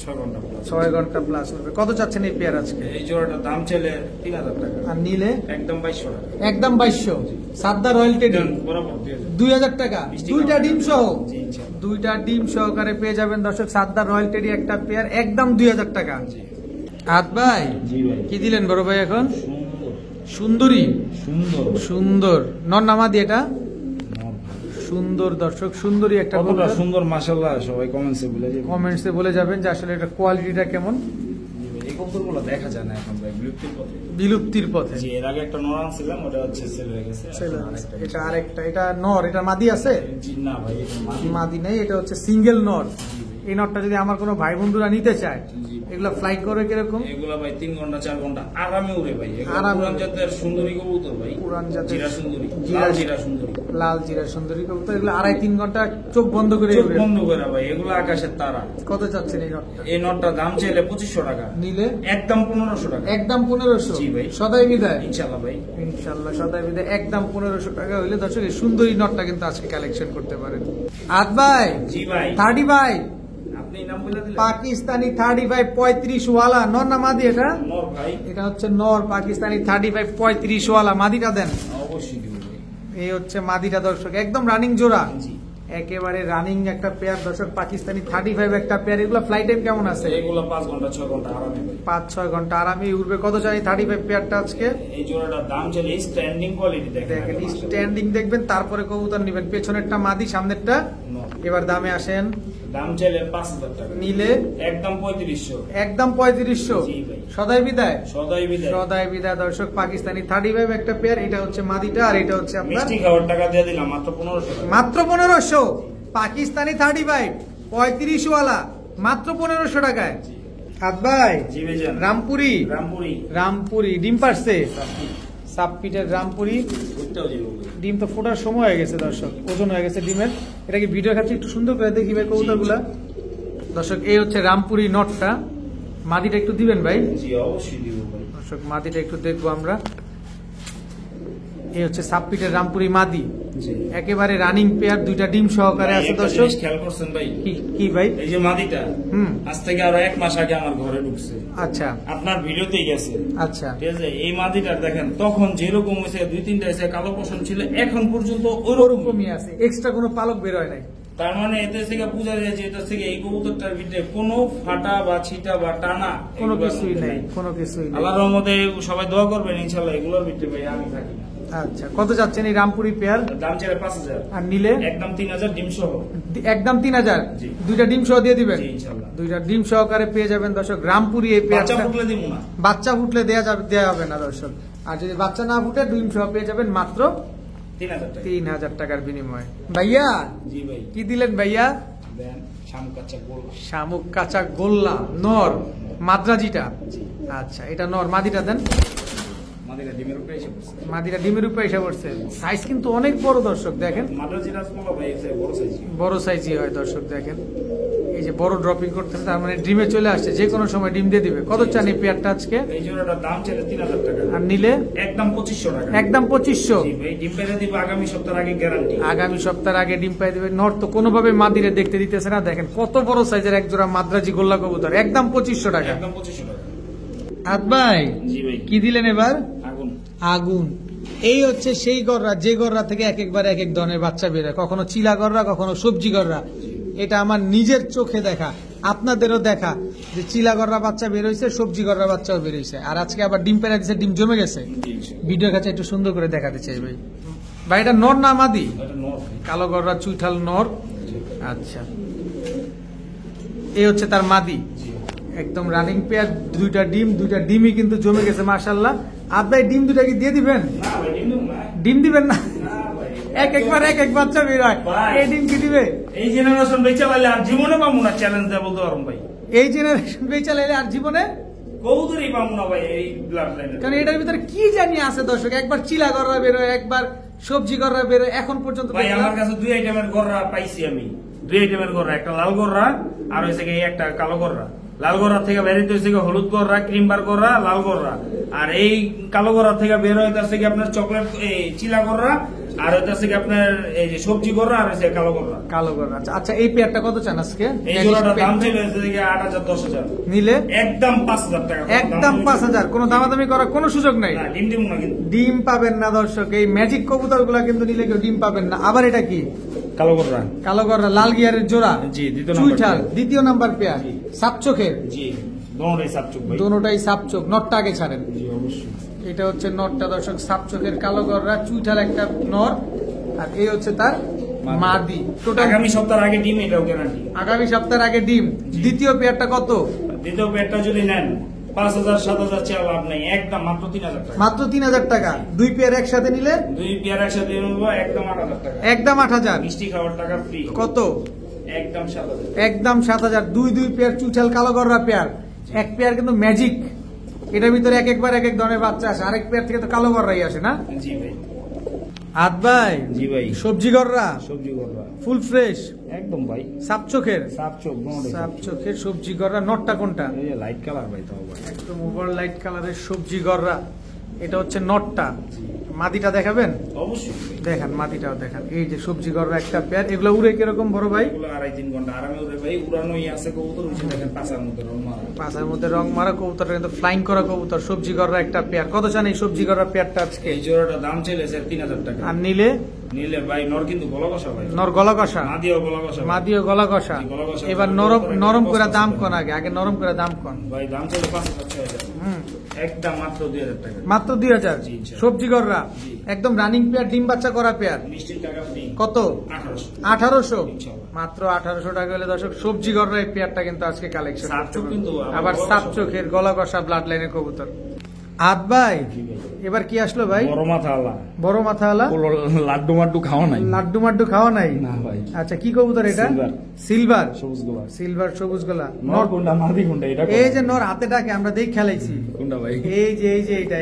6 ঘন্টা প্লাস। 6 ঘন্টা প্লাস উঠবে। কত চাচ্ছেন এই পেয়ার আজকে? এই জোড়াটার দাম চলে 3000 টাকা, আর নিলে একদম 2200 টাকা। একদম 2200। সাদা রয়্যাল টেডি বরাবর 2000 টাকা, 2টা ডিম সহ। জি ইনশাআল্লাহ। 2টা ডিম সহকারে পেয়ে যাবেন দর্শক সাদা রয়্যাল টেডি একটা পেয়ার, একদম 2000 টাকা। জি। আদ ভাই, জি ভাই। কি দিলেন বড় ভাই এখন? সুন্দর সুন্দরী, সুন্দর সুন্দর নর না মাদি? এটা সুন্দর দর্শক, সুন্দরী একটা কতটা সুন্দর মাশাআল্লাহ, সবাই কমেন্টসে বলে যাবেন। কমেন্টসে বলে যাবেন যে আসলে এটা কোয়ালিটিটা কেমন। এই কবুতরগুলো দেখা যায় না এখন ভাই, বিলুপ্তির পথে। বিলুপ্তির পথে। জি, এর আগে একটা নর আনছিলাম, ওটা হচ্ছে সেল হয়ে গেছে। এটা আরেকটা, এটা নর। এটা মাদি আছে? জি না ভাই, এটা মাদি নেই, এটা হচ্ছে সিঙ্গেল নর। এই নরটা যদি আমার কোনো ভাই বন্ধুরা নিতে চায়, জি। এগুলা ফ্লাইট করে কিরকম? এগুলা ভাই 3 ঘন্টা 4 ঘন্টা আরামে উড়ে ভাই। আরামে। পুরান জাতের সুন্দরী কবুতর ভাই, পুরান জাতের জিরা সুন্দরী, জিরা- লাল জিরা সুন্দরী, লাল জিরা সুন্দরী কবুতর। এগুলো 2.5-3 ঘন্টা চোখ বন্ধ করে চোখ উড়ে। বন্ধ করে ভাই, এগুলো আকাশের তারা। কত চাচ্ছেন এই নরটা? এই নটটা দাম চাইলে 2500 টাকা, নিলে একদম 1500 টাকা। একদম 1500। জি ভাই। সদাই বিদায় ইনশাআল্লাহ ভাই। ইনশাল্লাহ সদাই বিদায় একদম 1500 টাকা হইলে দর্শক এই সুন্দরী নটটা কিন্তু আজকে কালেকশন করতে পারেন। আদ ভাই, জি ভাই। 30 ভাই, আপনি নাম বলে দিলেন। পাকিস্তানি 30 ভাই 35 ওয়ালা নর না মাদি? এটা নর ভাই। এটা হচ্ছে নর, পাকিস্তানি 30 ভাই 35 ওয়ালা। মাদিটা দেন। অবশ্যই দিব ভাই। এই হচ্ছে মাদিটা দর্শক, একদম রানিং জোড়া, জি। একেবারে রানিং একটা পেয়ার দর্শক। পাকিস্তানি 35 একটা পেয়ার। এগুলো ফ্লাইট টাইম কেমন আছে? এগুলো 5 ঘন্টা 6 ঘন্টা আরামে ভাই। 5-6 ঘন্টা আরামে উড়বে। কত চাই 35 পেয়ারটা আজকে? এই জোড়াটার দাম চাইলে স্ট্যান্ডিং কোয়ালিটি দেখেন। দেখেন স্ট্যান্ডিং দেখবেন, তারপরে কবুতর নিবেন। পেছনেরটা মাদি, সামনেরটা নর। এবার দামে আসেন। দাম চাইলে 5000 টাকা, নিলে একদম 3500। একদম 3500। জি ভাই। সদাই বিদায়। সদাই বিদায়। সদাই বিদায় দর্শক। পাকিস্তানি 35 একটা পেয়ার। এটা হচ্ছে মাদিটা আর এটা হচ্ছে আপনার মিষ্টি খাওয়ার টাকা দিয়ে দিলাম মাত্র 1500 টাকা। মাত্র 1500। পাকিস্তানি 35 35 ওয়ালা মাত্র 1500 টাকায়। হাত ভাই জি ভাইজান। রামপুরি রামপুরি রামপুরি ডিম পারছে সাবপিটের রামপুরি ওইটাও যাবো ভাই। ডিম তো ফোটার সময় হয়ে গেছে দর্শক, ওজন হয়ে গেছে ডিমের। এটা কি ভিডিও খাচ্ছি একটু সুন্দর করে দেখি ভাই কবুতরগুলা। দর্শক এই হচ্ছে রামপুরি নটটা, মাদিটা একটু দিবেন ভাই। জি অবশ্যই দিব ভাই। দর্শক মাদিটা একটু দেখবো আমরা। এই হচ্ছে সাবপিটের রামপুরি মাদি, জি একেবারে রানিং পেয়ার, দুইটা ডিম সহকারে ভাই, আছে একটা দর্শক। জিনিস খেয়াল করছেন ভাই, কি ভাই? এই যে মাদিটা হুম আজ থেকে আরো 1 মাস আগে আমার ঘরে ঢুকছে, আচ্ছা আপনার ভিডিওতেই গেছে। আচ্ছা ঠিক আছে, এই মাদিটার দেখেন তখন যেরকম হয়েছে 2-3টা এসে কালো পশম ছিল, এখন পর্যন্ত ওরকমই। ওরকমই আছে, এক্সট্রা কোনো পালক বের হয় নাই। তার মানে এতে থেকে বোঝা যায় যে এটা থেকে এই কবুতরটার ভিতরে কোনো ফাটা বা ছিটা বা টানা কোনো এগুলোর কিছুই মধ্যে নাই, কোনো কিছুই নাই। আল্লাহর রহমতে সবাই দোয়া করবেন ইনশাআল্লাহ, এগুলোর ভিতরে ভাই আমি থাকি না। আচ্ছা, কত যাচ্ছেন এই রামপুরি পেয়ার? দাম ছেড়ে 5,000, আর নিলে একদম 3,000 ডিম সহ। একদম 3,000, জি। দুইটা ডিম সহ দিয়ে দিবেন। জি, ইনশাআল্লাহ। দুইটা ডিম সহকারে পেয়ে যাবেন দর্শক রামপুরি এই বাচ্চা পেয়ারটা। ফুটলে দিব না। বাচ্চা ফুটলে দেয়া হবে না দর্শক। আর যদি বাচ্চা না ফুটে ডিম সহ পেয়ে যাবেন মাত্র 3,000 টাকা। 3,000 টাকার বিনিময়ে। ভাইয়া জি ভাই, কি দিলেন ভাইয়া? দেন শামুক কাচ্চা গোল। শামুক কাঁচা গোল্লা নর মাদ্রাজিটা। জি। আচ্ছা, এটা নর, মাদিটা দেন। মাদিরা ডিমের উপরে এসে পড়ছে। মাদিরা ডিমের উপরে এসে পড়ছে, সাইজ কিন্তু অনেক বড় দর্শক দেখেন, মাদ্রাজি রাজমহল ভাই এসে বড় সাইজ। বড় সাইজই হয় দর্শক দেখেন। এই যে বড় ড্রপিং করতেছে, তার মানে ডিমে চলে আসছে, যে কোনো সময় ডিম দিয়ে দিবে। কত চান এই পেয়ারটা আজকে? এই জোড়াটার দাম ছেড়ে 3,000 টাকা। আর নিলে একদম 2,500 টাকা। একদম 2,500। জি ভাই, ডিম পেড়ে দিব আগামী সপ্তাহের আগে গ্যারান্টি। আগামী সপ্তাহের আগে ডিম পাই দেবে। নর তো কোনোভাবে মাদিরে দেখতে দিতেছে না, দেখেন কত বড় সাইজের এক জোড়া মাদ্রাজি গোল্লা কবুতর, একদম 2,500 টাকা। একদম 2,500 টাকা। হাত ভাই জি ভাই, কি দিলেন এবার? আগুন। আগুন। এই হচ্ছে সেই গররা, যে গররা থেকে এক একবার এক এক ধরনের বাচ্চা বেরোয়, কখনো চিলা গররা, কখনো সবজি গররা। এটা আমার নিজের চোখে দেখা, আপনাদেরও দেখা, যে চিলা গররা বাচ্চা বেরোইছে, সবজি গররা বাচ্চাও বেরোইছে। আর আজকে আবার ডিম পেড়া দিচ্ছে, ডিম জমে গেছে। জি, ইনশাআল্লাহ। ভিডিও কাছে একটু সুন্দর করে দেখাতে চাই ভাই। ভাই এটা নর না মাদি? এটা নর ভাই। কালো গররা চুইঠাল নর। জি। আচ্ছা, এই হচ্ছে তার মাদি, জি। একদম রানিং পেয়ার, দুইটা ডিমই কিন্তু জমে গেছে মাশাআল্লাহ। আর ভাই ডিম দুটা কি দিয়ে দিবেন? না ভাই, ডিম দেব না। ডিম দিবেন না? না ভাই। এক এক বাচ্চা বের হয়, ভাই। এই ডিম কি দিবে? এই জেনারেশন বেচা পাইলে আর জীবনে পাবো না, চ্যালেঞ্জ দেব বলতে পারবো ভাই। এই জেনারেশন বেচা লাইলে আর জীবনে, কবুতরই পাবো না ভাই এই ব্লাড লাইনে। কারণ এটার ভিতরে কি জানি আছে দর্শক, একবার চিলা গররা বেরোয়, একবার সবজি গররা বেরোয়, এখন পর্যন্ত ভাই আমার কাছে 2 আইটেমের গররা পাইছি আমি। 2 আইটেমের গররা, একটা লাল গররা আর হইছে কি একটা কালো গররা। লাল গররা থেকে বের হইতেছে কি হলুদ গররা, ক্রিমবার গররা, লাল গররা। আর এই কালো গররা থেকে বের হইতেছে কি আপনার চকলেট এই চিলা গররা, আর হইতেছে কি আপনার এই যে সবজি গররা, আর হইছে কালো গররা। কালো গররা। আচ্ছা, এই পেয়ারটা কত চান আজকে? এই জোড়াটার দাম ছিল হইছে কি 8,000 10,000, নিলে একদম 5,000 টাকা। একদম 5,000, কোনো দামাদামি করার কোনো সুযোগ নাই। না, ডিম দিব না কিন্তু। ডিম পাবেন না দর্শক, এই ম্যাজিক কবুতর গুলা কিন্তু নিলে কেউ ডিম পাবেন না। আবার এটা কি? কালো গররা। কালো গররা, লাল গিয়ারের জোড়া। জি, দ্বিতীয় নাম্বার চুইঠাল, পেয়ার। দ্বিতীয় নাম্বার পেয়ার, জি। সাপ চোখের। জি, দোনোটাই সাপচুক ভাই। দোনোটাই সাপ চোখ, নটটা আগে ছাড়েন। জি অবশ্যই। এটা হচ্ছে নটটা দর্শক, সাপ চোখের কালো গররা, চুইঠাল একটা নর। আর এই হচ্ছে তার মাদি। টোটাল আগামী সপ্তাহের আগে ডিম, এটাও গ্যারান্টি। আগামী সপ্তাহের আগে ডিম। দ্বিতীয় পেয়ারটা কত? দ্বিতীয় পেয়ারটা যদি নেন 5,000 7,000 চেয়ে লাভ নেই, একদম মাত্র 3,000 টাকা। মাত্র 3,000 টাকা। দুই পেয়ার একসাথে নিলে 2 পেয়ার একসাথে নেবো, একদম 8,000 টাকা। একদম 8,000। মিষ্টি খাওয়ার টাকা ফ্রি। কত? একদম 7,000। একদম 7,000। দুই পেয়ার চুইঠাল কালো গররা পেয়ার। এক পেয়ার কিন্তু ম্যাজিক, এটার ভিতরে এক একবার এক এক ধরনের বাচ্চা আসে, আরেক পেয়ার থেকে তো কালো গররাই আসে না? জি ভাই। হাত ভাই জি ভাই, সবজি গররা সবজি গররা ফুল ফ্রেশ, একদম ভাই। সাপ চোখের। সাপচোক দোনোটাই। সাপ চোখের সবজি গররা। নটটা কোনটা? এই যে লাইট কালার ভাই, তাও ভাই একদম ওভার লাইট কালারের সবজি গররা। এটা হচ্ছে নটটা। জি। মাদিটা দেখাবেন? অবশ্যই। দেখান, মাদিটাও দেখান। এই যে সবজি গররা একটা পেয়ার, এগুলো উড়ে কিরকম বড় ভাই? এগুলো 2.5-3 ঘন্টা আরামে উড়ে ভাই, উড়ানোই আছে কবুতর। উঠে দেখেন পাঁচার মধ্যে রং মারা। পাঁচের মধ্যে রং মারা কবুতর, কিন্তু ফ্লাইং করা কবুতর। সবজি গররা একটা পেয়ার। কত চান এই সবজি গররা পেয়ারটা আজকে? এই জোড়াটা দাম চলেছে 3,000 টাকা। আর নিলে নিলে ভাই নর কিন্তু গলা কষা ভাই। নর গলা কষা, মাদিও গলা কষা ভাই। মাদিও গলা কষা। জি, গলা কষা। এবার নরম নরম করে দাম কোন, আগে নরম করে দাম কোন। ভাই দাম চলে 5,000 6,000, হুম, একদম মাত্র 2,000 টাকা। মাত্র 2,000। জি, ইনশাআল্লাহ। সবজি গররা জি। একদম রানিং পেয়ার, ডিম বাচ্চা করা পেয়ার। মিষ্টির টাকা ফ্রি। কত? 1800। 1800। ইনশাআল্লাহ। মাত্র 1800 টাকা হলে দর্শক সবজি গররা এই পেয়ারটা কিন্তু আজকে কালেকশন। সাপচোক কিন্তু আবার সাপ চোখের গলা কষা ব্লাড লাইনের কবুতর। হাত ভাই জি ভাই। এবার কি আসলো ভাই? বড় মাথা আলা। বড় মাথা আলা। লাড্ডু মাড্ডু খাওয়া নাই? লাড্ডু মাড্ডু খাওয়া নাই না ভাই। আচ্ছা, কি কবুতর এটা? সিলভার সবুজ গোলা। সিলভার সবুজ গলা। নর কোনটা মাদি কোনটা? এটা এই যে নর হাতে ডাকে, আমরা দেখ খেলাইছি। কোনটা ভাই? এই যে এইটা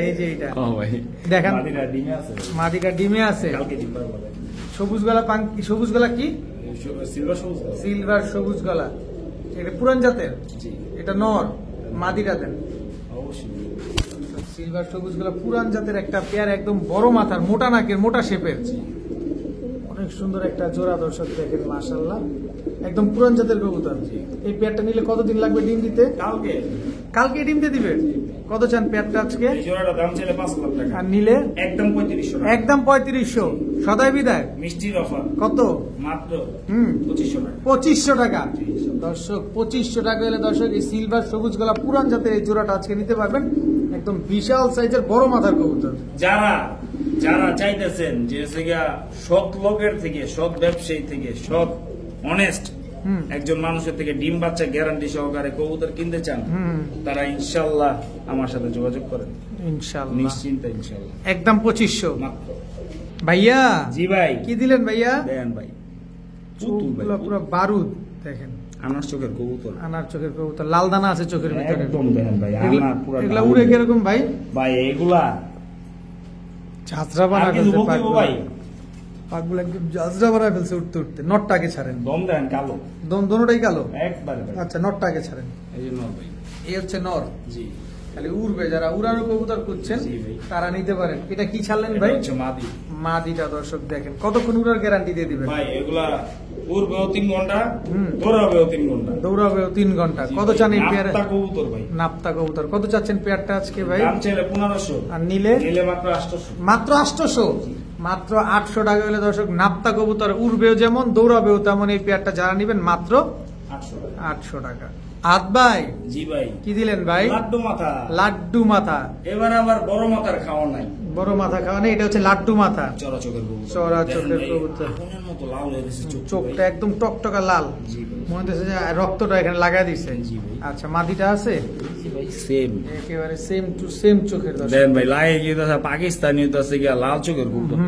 হ্যাঁ ভাই দেখেন, মাদিটা ডিমে আছে। মাদিটা ডিমে আছে। কালকে ডিম পারবো। সবুজ গলা সবুজ গলা কি? সিলভার সবুজ গোলা। সিলভার সবুজ গলা। এটা পুরান জাতের? জি। এটা নর, মাদিটা দেন। অবশ্যই। সিলভার সবুজ গলা পুরান জাতের একটা পেয়ার, একদম বড় মাথার, মোটা নাকের, মোটা শেপের, অনেক সুন্দর একটা জোড়া। দর্শক দেখেন মাশাআল্লাহ, একদম পুরান জাতের কবুতর। এই পেয়ারটা নিলে কতদিন লাগবে ডিম দিতে? কালকে ডিম দিয়ে দিবে। কত চান পেয়ারটা আজকে? এই জোড়াটা দাম চাইলে 5 লাখ টাকা। আর নিলে একদম 3500 টাকা। একদম 3500। সদাই বিদায়। মিষ্টির অফার। কত? মাত্র 2500 টাকা। 2500 টাকা। দর্শক 2500 টাকা হলে দর্শক এই সিলভার সবুজ গলা পুরান জাতের এই জোড়াটা আজকে নিতে পারবেন। একদম বিশাল সাইজের বড় মাথার কবুতর। যারা চাইতেছেন যে সৎ লোকের থেকে, সৎ ব্যবসায়ী থেকে, সৎ অনেস্ট একজন মানুষের থেকে ডিম বাচ্চা গ্যারান্টি সহকারে কবুতর কিনতে চান, তারা ইনশাআল্লাহ আমার সাথে যোগাযোগ করেন। ইনশাআল্লাহ, নিশ্চিন্তে ইনশাআল্লাহ। একদম 2500 মাত্র। ভাইয়া। জি ভাই। কি দিলেন ভাইয়া? দেন ভাই। চোখগুলো পুরো বারুদ দেখেন। আনার চোখের কবুতর। আনার চোখের কবুতর, লাল দানা আছে চোখের ভিতরে। একদম দেখেন ভাই, আনার পুরো। এগুলা উড়ে কিরকম ভাই? ভাই এগুলা ঝাঁঝরা বানা ফেলছে ভাই। পাকগুলো একদম ঝাঁঝরা বানা ফেলছে উঠতে উঠতে। নটটাকে ছাড়েন। দম দেন কালো। দম দোনোটাই কালো একবারে ভাই। আচ্ছা, নটটাকে ছাড়েন। এই যে নর ভাই। এই হচ্ছে নর। জি। খালি উড়বে, যারা উড়ানো কবুতর খুঁজছেন জি ভাই, তারা নিতে পারেন। এটা কি ছাড়লেন ভাই? হচ্ছে মাদি। মাদিটা দর্শক দেখেন, কতক্ষণ উড়ার গ্যারান্টি দিয়ে দিবেন ভাই? এগুলা উড়বেও 3 ঘন্টা, দৌড়াবেও 3 ঘন্টা। দৌড়াবেও 3 ঘন্টা। কত চান এই পেয়ারে? নাপ্তা কবুতর ভাই। নাপ্তা কবুতর। কত চাচ্ছেন পেয়ারটা আজকে ভাই? দাম চাইলে 1500, আর নিলে? নিলে মাত্র 800। মাত্র 800। মাত্র 800 টাকা হলে দর্শক নাপ্তা কবুতর, উড়বেও যেমন দৌড়াবেও তেমন এই পেয়ারটা যারা নিবেন মাত্র 800 টাকা। 800 টাকা। আদ ভাই। জি ভাই। কি দিলেন ভাই? লাড্ডু মাথা। লাড্ডু মাথা। এবার আবার বড় মাথার খাওয়া নাই। বড় মাথা খাওয়া নেই, এটা হচ্ছে লাড্ডু মাথা। চড়া চোখের কবুতর। চড়া চোখের কবুতর। আগুনের মতো লাল হয়ে গেছে চোখ। চোখটা একদম টকটকা লাল। জি ভাই। মনে হচ্ছে যে রক্তটা এখানে লাগাই দিছে। জি ভাই। আচ্ছা, মাদিটা আছে? জি ভাই, সেম। একেবারে সেম টু সেম চোখের দর্শক। দেন ভাই, লাগে কি দাদা পাকিস্তানি তো আছে গিয়া লাল চোখের কবুতর।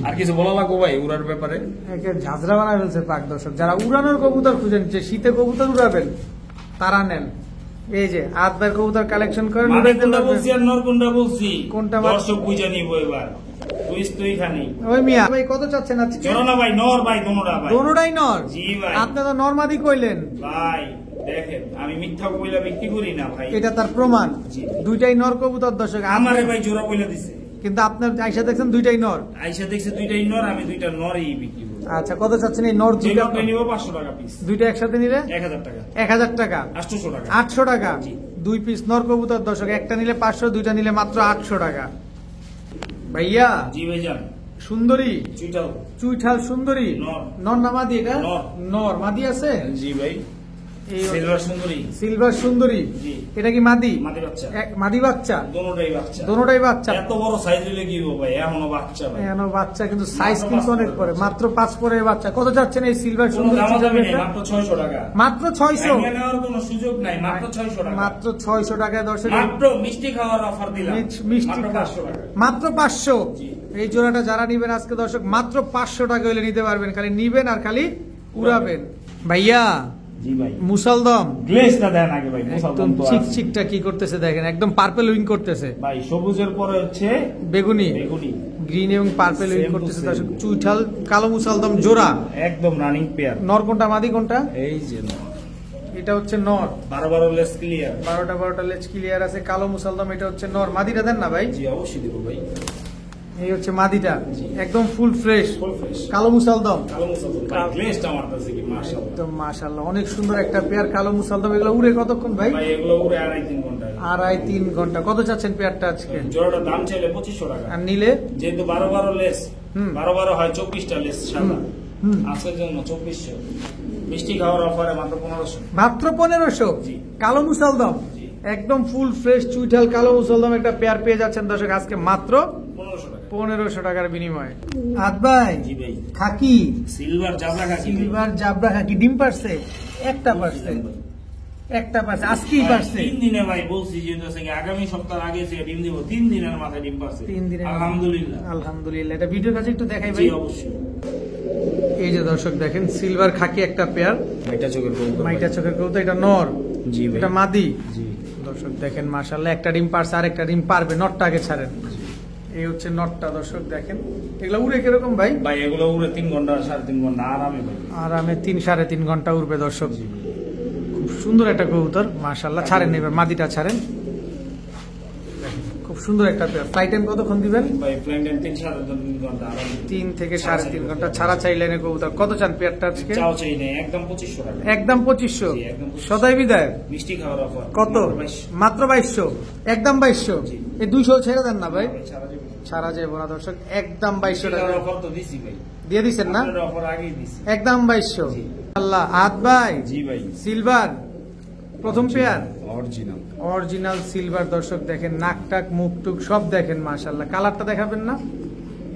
আর কিছু বলা লাগবো ভাই উড়ার ব্যাপারে? একে ঝাঁঝরা বানায় ফেলছে পাক দর্শক। যারা উড়ানোর কবুতর খুঁজেন, যে শীতে কবুতর উড়াবেন, তারা নেন। এই যে আদবার কবুতর কালেকশন করেন। কোনটা বলছি আর নর কোনটা বলছি? কোনটা? দর্শক বুঝে নিব এবার। তুইস তুই খানি। ওই মিয়া ভাই, কত চাচ্ছেন আজকে? জোড়া না ভাই, নর ভাই, দোনোটা ভাই। দোনোটাই নর? জি ভাই। আপনি তো নরমাদি কইলেন ভাই। দেখেন, আমি মিথ্যা কইলা বিক্রি করি না ভাই। এটা তার প্রমাণ। জি। দুইটাই নর কবুতর দর্শক। আমারে ভাই জোড়া কইলা দিছে, কিন্তু আপনার আইসা দেখছেন দুইটাই নর। আইসা দেখছে দুইটাই নর, আমি দুইটা নরই বিক্রি করি। আচ্ছা, কত চাচ্ছেন এই নর যে দুইটা? নরটা নিব 500 টাকা পিস। দুইটা একসাথে নিলে 1000 টাকা। 1000 টাকা। 800 টাকা। 800 টাকা। জি। 2 পিস নর কবুতর দর্শক, একটা নিলে 500, দুইটা নিলে মাত্র 800 টাকা। ভাইয়া। জি ভাই যান। সুন্দরী চুইটাল। চুইঠাল সুন্দরী নর। নর না মাদি? এটা নর। নর। মাদি আছে? জি ভাই। এই সিলভার সুন্দরী। সিলভার সুন্দরী। জি। এটা কি মাদি? মাদি বাচ্চা। মাদি বাচ্চা? দোনোটাই বাচ্চা। দোনোটাই বাচ্চা। এত বড় সাইজ হলে কি হবে ভাই? এখনো বাচ্চা ভাই। এখনো বাচ্চা, কিন্তু সাইজ মাত্র কিন্তু 5 অনেক পরে। মাত্র 5 পরে বাচ্চা। কত চাচ্ছেন এই সিলভার কোনো সুন্দরী? দাম যাবে না, মাত্র 600 টাকা। মাত্র 600। এখানে নেওয়ার কোনো সুযোগ নাই, মাত্র 600 টাকা। মাত্র 600 টাকায় দর্শক। মাত্র মিষ্টি খাওয়ার অফার দিলাম। মিষ্টি মাত্র 500 টাকা। মাত্র 500। জি। এই জোড়াটা যারা নিবেন আজকে দর্শক মাত্র 500 টাকা হলে নিতে পারবেন। খালি নিবেন আর খালি উড়াবেন। ভাইয়া। জি ভাই। মুসালদম। গ্লেজটা দেন আগে ভাই। একদম চিকচিকটা কি করতেছে দেখেন, একদম পার্পল উইং করতেছে ভাই। সবুজের পরে হচ্ছে বেগুনি, বেগুনি, গ্রিন এবং পার্পল উইং Same to করতেছে same। দর্শক। চুইঠাল কালো মুসালদম জোড়া। একদম রানিং পেয়ার। নর কোনটা, মাদি কোনটা? এই যে নর। এটা হচ্ছে নর। 12 লেস ক্লিয়ার। 12টা লেজ ক্লিয়ার আছে। কালো মুসালদম, এটা হচ্ছে নর। মাদিটা দেন না ভাই। জি অবশ্যই দেব ভাই। এই হচ্ছে মাদিটা, একদম ফুল ফ্রেশ। Full fresh. কালো মুসালদম। কালো মুসালদম ভাই, গ্লেজটা আমার কাছে কি মাশাআল্লাহ। একদম মাশাআল্লাহ, অনেক সুন্দর একটা পেয়ার কালো মুসালদম। এগুলো উড়ে কতক্ষণ ভাই? ভাই এগুলো উড়ে 2.5-3 ঘন্টা। 2.5-3 ঘন্টা। কত চাচ্ছেন পেয়ারটা আজকে? জোড়াটার দাম চাইলে 2500 টাকা। আর নিলে? যেহেতু 12 লেস, 12 হয় 24টা লেস সাদা। আজকের জন্য 2400। মিষ্টি খাওয়ার অফারে মাত্র 1500। মাত্র 1500। জি। কালো মুসালদম, জি। একদম ফুল ফ্রেশ চুইঠাল কালো মুসালদম একটা পেয়ার পেয়ে যাচ্ছেন দর্শক আজকে মাত্র 1500 টাকা। 1500 টাকার বিনিময়ে। আদ ভাই। জি ভাই। খাকি সিলভার জাবলা খাকি। সিলভার জাবরা খাকি ডিম পারছে? একটা পারছে। একটা পারছে, আজকেই পারছে। 3 দিনে ভাই বলছি যে আগামী সপ্তাহ আগে সে ডিম দিব, 3 দিনের মাথায় ডিম পারছে। 3 দিনে আলহামদুলিল্লাহ, আলহামদুলিল্লাহ। এটা ভিডিওর কাছে একটু দেখাই জি ভাই। অবশ্যই। এই যে দর্শক দেখেন, সিলভার খাকি একটা পেয়ার, মাইটা চোখের কবুতর, মাইটা চোখের কবুতর। এটা নর, জি ভাই, এটা মাদি। জি দর্শক দেখেন মাশাআল্লাহ, একটা ডিম পারছে আর একটা ডিম পারবে। নটটা আগে ছাড়েন। এই হচ্ছে নটটা দর্শক দেখেন। এগুলো উড়ে কিরকম ভাই? ভাই এগুলো উড়ে 3 ঘন্টা 3.5 ঘন্টা আরামে ভাই, আরামে 3-3.5 ঘন্টা উড়বে দর্শক। খুব সুন্দর একটা কবুতর মাশাআল্লাহ। ছাড়েন এবার, মাদিটা ছাড়েন। দেখেন, খুব সুন্দর একটা পেয়ার। ফ্লাইট টাইম কতক্ষণ দিবেন ভাই? ফ্লাইট টাইম 3-3.5 ঘন্টা আরামে, 3 থেকে 3.5 ঘন্টা ছাড়া চাই লাইনে কবুতর। কত চান পেয়ারটা আজকে? চাও চাই নেই, একদম 2500 টাকা। একদম 2500। জি, একদম 2500। সদাই বিদায় মিষ্টি খাওয়ার অফার কত? মাত্র 2200, একদম 2200। জি। এই 200 ছেড়ে দেন না ভাই, ছাড়া যাবে না। ছাড়া যাবে না দর্শক। একদম 2200 টাকা অফার তো দিছি ভাই, দিয়ে দিচ্ছেন না? আপনার অফার আগেই দিছি। একদম 2200। জি। আল্লাহ হাত ভাই, জি ভাই, সিলভার প্রথম পেয়ার, অরিজিনাল অরিজিনাল সিলভার। দর্শক দেখেন, নাক টাক মুখ টুক সব দেখেন মাশাআল্লাহ। কালারটা দেখাবেন না?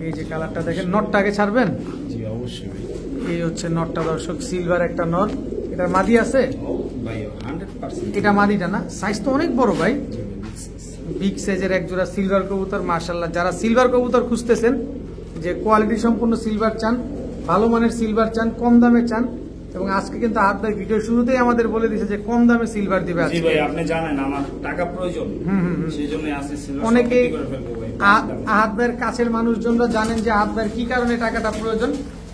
এই যে কালারটা দেখেন। নটটা আগে ছাড়বেন। জি অবশ্যই ভাই, এই হচ্ছে নটটা দর্শক, সিলভার একটা নট। এটার মাদি আছে? ও ভাই 100%। এটা মাদিটা না? সাইজ তো অনেক বড় ভাই, জি ভাই, big size। বিগ সাইজের এক জোড়া সিলভার কবুতর মাশাআল্লাহ। যারা সিলভার কবুতর খুঁজতেছেন, যে কোয়ালিটি সম্পূর্ণ সিলভার চান, ভালো মানের সিলভার চান, কম দামে চান, এবং আজকে কিন্তু হাত ভাই ভিডিও শুরুতেই আমাদের বলে দিয়েছে যে কম দামে সিলভার দিবে জি আজকে। ভাই, আপনি জানেন আমার টাকা প্রয়োজন, সেজন্য আসছে সিলভার। অনেকেই করে ফেলবো ভাই। আহাত ভাইয়ের কাছের মানুষজনরা জানেন যে আহাত ভাইয়ের কি কারণে টাকাটা প্রয়োজন।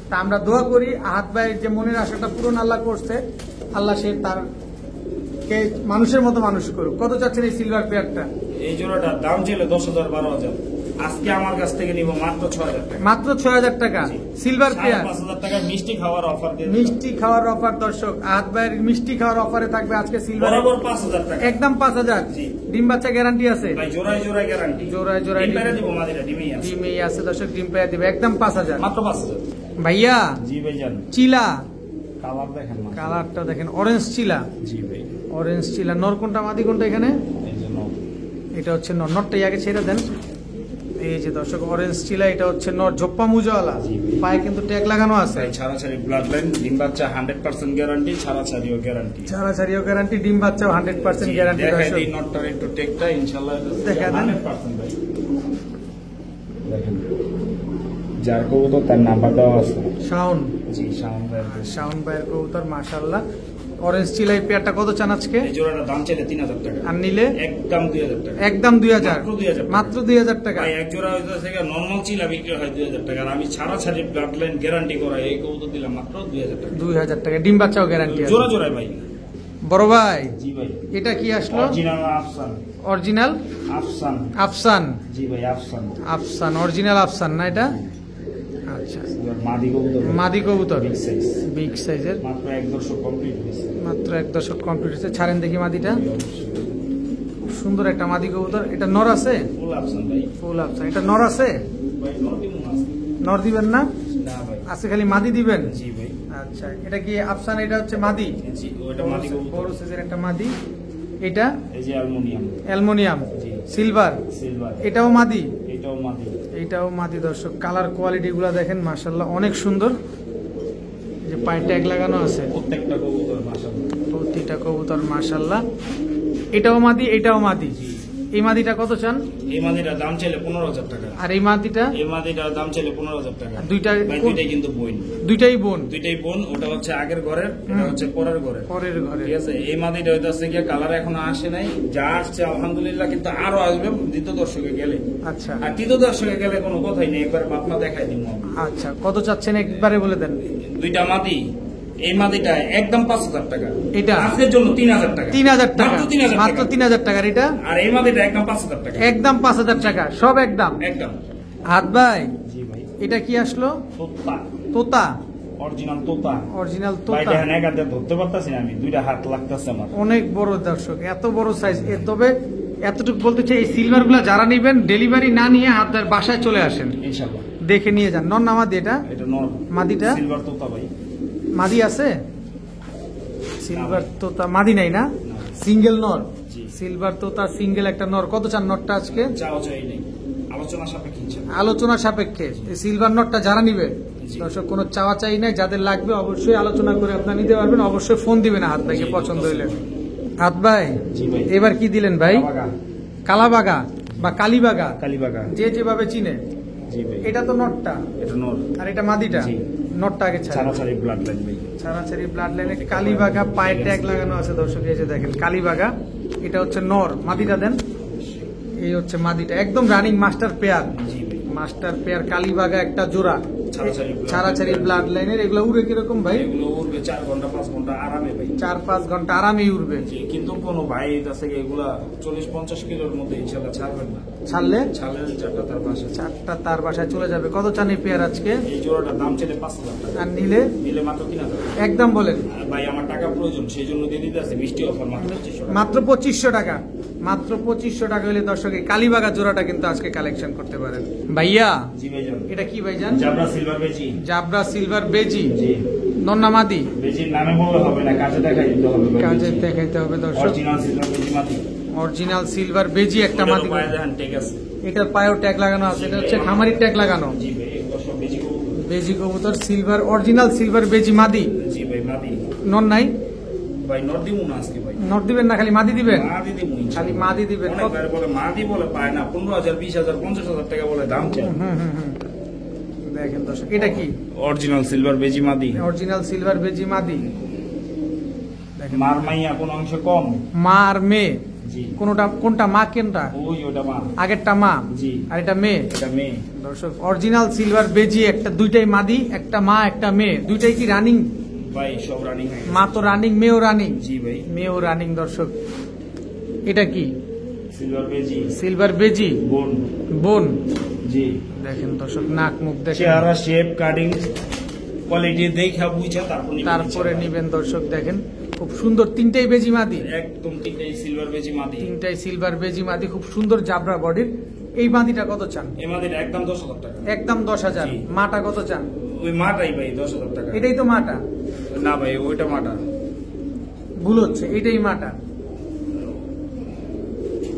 তা আমরা দোয়া করি আহাত ভাইয়ের যে মনের আশাটা পূরণ আল্লাহ করছে, আল্লাহ সে তার কে মানুষের মতো মানুষ করুক। কত চাচ্ছেন এই সিলভার পেয়ারটা? এই জোড়াটার দাম ছিল 10,000-12,000, আজকে আমার কাছ থেকে নিব মাত্র 6,000 টাকা। মাত্র 6000 টাকা সিলভার পেয়ার। 5,000 টাকা মিষ্টি খাওয়ার অফার দিয়ে মিষ্টি খাওয়ার অফার দর্শক, আহাত ভাইয়ের মিষ্টি খাওয়ার অফারে থাকবে আজকে সিলভার বরাবর 5,000 টাকা। একদম 5000। জি। ডিম বাচ্চা গ্যারান্টি আছে? ভাই জোড়ায় জোড়ায় গ্যারান্টি, জোড়ায় জোড়ায় ডিম পেড়ে দিব, মাদিরা ডিমেই আছে। ডিমেই আছে দর্শক, ডিম পেয়ে দিবে একদম 5000। মাত্র 5,000। ভাইয়া জি ভাই জান, চিলা কালার দেখেন না। কালারটা দেখেন, অরেঞ্জ চিলা, জি ভাই, অরেঞ্জ চিলা। নর কোনটা মাদি কোনটা এখানে? এই জন্য এটা হচ্ছে নর। নরটাই আগে ছেড়ে দেন। এই যে দর্শক অরেঞ্জ চিলা, এটা হচ্ছে নর, ঝোপ্পা মুজাওয়ালা, জি। পায়ে কিন্তু ট্যাগ লাগানো আছে। ভাই ছাড়াছাড়ি ব্লাড লাইন, ডিম বাচ্চা 100% গ্যারান্টি, ছাড়াছাড়িও গ্যারান্টি। ছাড়াছাড়িও গ্যারান্টি, ডিম বাচ্চাও 100% গ্যারান্টি দেখাই দর্শক। দিই নটটার একটু টেকটা, ইনশাআল্লাহ দেখা দেন। 100% ভাই। দেখেন যার কবুতর তার নাম্বার দেওয়া আছে। শাওন, জি শাওন ভাই, শাওন ভাইয়ের কবুতর মাশাআল্লাহ। অরেঞ্জ চিলা এই পেয়ারটা কত চান আজকে? এই জোড়াটার দাম চাইলে 3,000 টাকা, আর নিলে একদম 2,000 টাকা। একদম 2000, মাত্র 2000 টাকা। মাত্র 2000 টাকা। ভাই এক জোড়া হইতেছে নরমাল চিলা বিক্রি হয় 2,000 টাকা, আর আমি ছাড়াছাড়ি ব্লাড লাইন গ্যারান্টি করা এই কবুতর দিলাম মাত্র 2,000 টাকা। 2000 টাকা, ডিম বাচ্চাও গ্যারান্টি আছে। জোড়া জোড়ায় ভাই। বড় ভাই জি ভাই, এটা কি আসলো? অরিজিনাল আফসান। অরিজিনাল আফসান, আফসান, জি ভাই আফসান। আফসান অরিজিনাল আফসান না এটা? আচ্ছা, এবার মাদি কবুতর, মাদি কবুতর বিগ সাইজ, বিগ সাইজের, মাত্র 1 কমপ্লিট হয়েছে। মাত্র 1 দশক কমপ্লিট হয়েছে। ছাড়েন দেখি মাদিটা। খুব সুন্দর একটা মাদি কবুতর। এটা নর আছে? ফুল আফসান ভাই। ফুল আফসান। এটা নর আছে? ভাই নটি মন আছে? নর দিবেন না? না ভাই, আছে খালি মাদি দিবেন? জি ভাই, আচ্ছা, এটা কি আফসান? এটা হচ্ছে মাদি, জি ওটা মাদি কবুতর। বড় সাইজের একটা মাদি। এটা এই যে অ্যালুমিনিয়াম, অ্যালুমিনিয়াম, জি সিলভার, সিলভার, এটাও মাদি, এটাও মাদি। এইটাও মাদি দর্শক। কালার কোয়ালিটি গুলা দেখেন মাশাআল্লাহ অনেক সুন্দর। এই যে পায়ে ট্যাগ লাগানো আছে প্রত্যেকটা কবুতর মাশাআল্লাহ, প্রতিটা কবুতর মাশাআল্লাহ। এটাও মাদি, এটাও মাদি। জি। এই মাদিটা কত চান? এই মাদিটার দাম চাইলে 15,000 টাকা, আর এই মাদিটা? এই মাদিটার দাম চাইলে 15,000 টাকা। দুইটা ভাই দুইটাই কিন্তু বোন, দুইটাই বোন, দুইটাই বোন। ওটা হচ্ছে আগের ঘরের, এটা হচ্ছে পরের ঘরের। পরের ঘরে। ঠিক আছে, এই মাদিটা হইতাছে গিয়ে কালার এখনো আসে নাই, যা আসছে আলহামদুলিল্লাহ, কিন্তু আরো আসবে দ্বিতীয় দর্শকে গেলে। আচ্ছা আর তৃতীয় দর্শকে গেলে কোনো কথাই নেই, একবার বাপমা দেখাই দিব। আচ্ছা, কত চাচ্ছেন একবারে বলে দেন। দুইটা মাদি, এই মাদিটা একদম 5,000 টাকা, এটা আজকের জন্য 3,000 টাকা, 3000 টাকা, মাত্র 3,000 মাত্র টাকা। 3000 টাকার এটা। আর এই মাদিটা একদম 5,000 টাকা, একদম 5000 টাকা, সব একদম। একদম। হাত ভাই জি ভাই, এটা কি আসলো? তোতা, তোতা, অরিজিনাল তোতা। অরিজিনাল ভাই তোতা। দেখেন এক হাতে ধরতে পারতাছি না আমি, দুইটা হাত লাগতেছে আমার। অনেক বড় দর্শক, এত বড় সাইজ। তবে এতটুকু বলতে চাই, এই সিলভার গুলা যারা নিবেন ডেলিভারি না নিয়ে আপনার বাসায় চলে আসেন, ইনশাআল্লাহ দেখে নিয়ে যান। নর না মাদি এটা? এটা নর। মাদিটা? সিলভার তোতা ভাই। মাদি আছে? সিলভার তোতা মাদি নাই না? না। সিঙ্গেল নর? জি। সিলভার তোতা সিঙ্গেল একটা নর। কত চান নরটা আজকে? চাও চাই নেই, আলোচনা সাপেক্ষে ইনশাআল্লাহ। আলোচনা সাপেক্ষে। এই সিলভার নটটা যারা নিবে জি। দর্শক, কোনো চাওয়া চাই নাই, যাদের লাগবে অবশ্যই আলোচনা করে আপনারা নিতে পারবেন। অবশ্যই ফোন দিবেন হাত ভাইকে জি, পছন্দ হইলে। হাত ভাই জি ভাই। এবার কি দিলেন ভাই? কালাবাগা বা কালীবাগা, কালীবাগা। যে যেভাবে চিনে। জি ভাই। এটা তো নটটা, এটা নর। আর এটা মাদিটা। জি। নটটা আগে ছাড়া, ছাড়াছাড়ি ব্লাড লাইন ভাই। ছাড়াছাড়ি ব্লাড লাইনে কালীবাগা পায়ে ট্যাগ লাগানো আছে দর্শক, এই যে দেখেন কালীবাগা। এটা হচ্ছে নর, মাদিটা দেন। এই হচ্ছে মাদিটা, একদম রানিং মাস্টার পেয়ার। জি ভাই। মাস্টার পেয়ার কালীবাগা একটা জোড়া, ছাড়াছাড়ি ব্লাড লাইনের। এগুলো উড়ে কিরকম ভাই? এগুলো উড়বে 4 ঘন্টা 5 ঘন্টা আরামে ভাই। 4-5 ঘন্টা আরামেই উড়বে। জি, কিন্তু কোনো ভাই আছে এগুলা 40-50 কিলোর মধ্যে ইনশাআল্লাহ ছাড়বেন না। ছাড়লে ছাড়লে 4টা তার পাশে। 4টা তার বাসায় চলে যাবে। কত চান এই পেয়ার আজকে? এই জোড়াটার দাম ছিল 5000 টাকা। আর নিলে নিলে মাত্র 3000 টাকা। একদম বলেন। আর ভাই আমার টাকা প্রয়োজন, সেই জন্য দিয়ে দিতে আছে মিষ্টি অফার মাত্র 2500 টাকা। মাত্র 2500 টাকা। মাত্র 2500 টাকা হলে দর্শক এই কালীবাগা জোড়াটা কিন্তু আজকে কালেকশন করতে পারেন। ভাইয়া জি ভাইজান। এটা কি ভাইজান? জাবরা সিলভার বেজি। জাবরা সিলভার বেজি। জি। নন্নামাদি। বেজির নামে বললে হবে না, কাজে দেখাই দিতে হবে ভাই। কাজে দেখাইতে হবে দর্শক। অরিজিনাল সিলভার বেজি মাটি। অরিজিনাল সিলভার বেজি একটা ওটারও মাদি। পায়ে দেখেন ঠিক আছে। এটার পায়েও ট্যাগ লাগানো আছে। এটা হচ্ছে খামারির ট্যাগ লাগানো। জি ভাই, এগুলো সব বেজি কবুতর। বেজি কবুতর সিলভার, অরিজিনাল সিলভার বেজি মাদি। জি ভাই, মাদি। নন নাই? ভাই নর দিমু না আজকে ভাই। নট দিবেন না, খালি মাদি দিবেন? মাদি দিমু ইনশাআল্লাহ। খালি মাদি দিবেন। অনেকবার বলে মাদি বলে পায় না, 15000 20000 50000 টাকা বলে দাম চায়। হুম। দেখেন দর্শক, এটা কি? অরিজিনাল সিলভার বেজি মাদি। অরিজিনাল সিলভার বেজি মাদি। দেখেন মার মাইয়া কোন অংশ কম। মা আর মেয়ে জি। কোনটা মা কোনটা? ওই ওটা মা। আগেরটা মা জি। আর এটা মেয়ে। এটা মেয়ে। দর্শক অরিজিনাল সিলভার বেজি একটা, দুইটাই মাদি, একটা মা একটা মেয়ে। দুইটাই কি রানিং? ভাই সব রানিং হয়ে গেছে। মা তো রানিং, মেয়েও রানিং। জি ভাই। মেয়েও রানিং দর্শক। এটা কি? সিলভার বেজি। সিলভার বেজি বোন। বোন। জি। দেখেন দর্শক নাক মুখ দেখেন, চেহারা শেপ কাটিং কোয়ালিটি দেখা বুঝা তারপরে নিবেন দর্শক। দেখেন খুব সুন্দর, তিনটাই বেজি মাদি। একদম তিনটাই সিলভার বেজি মাদি। তিনটাই সিলভার বেজি মাদি, খুব সুন্দর জাবরা বডির। এই মাদিটা কত চান? এই মাদির একদম 10000 টাকা। একদম 10,000। জি। মাটা কত চান? ওই মাটাই ভাই 10000 টাকা। এটাই তো মাটা? না ভাই, ওইটা মাটা। ভুল হচ্ছে, এটাই মাটা।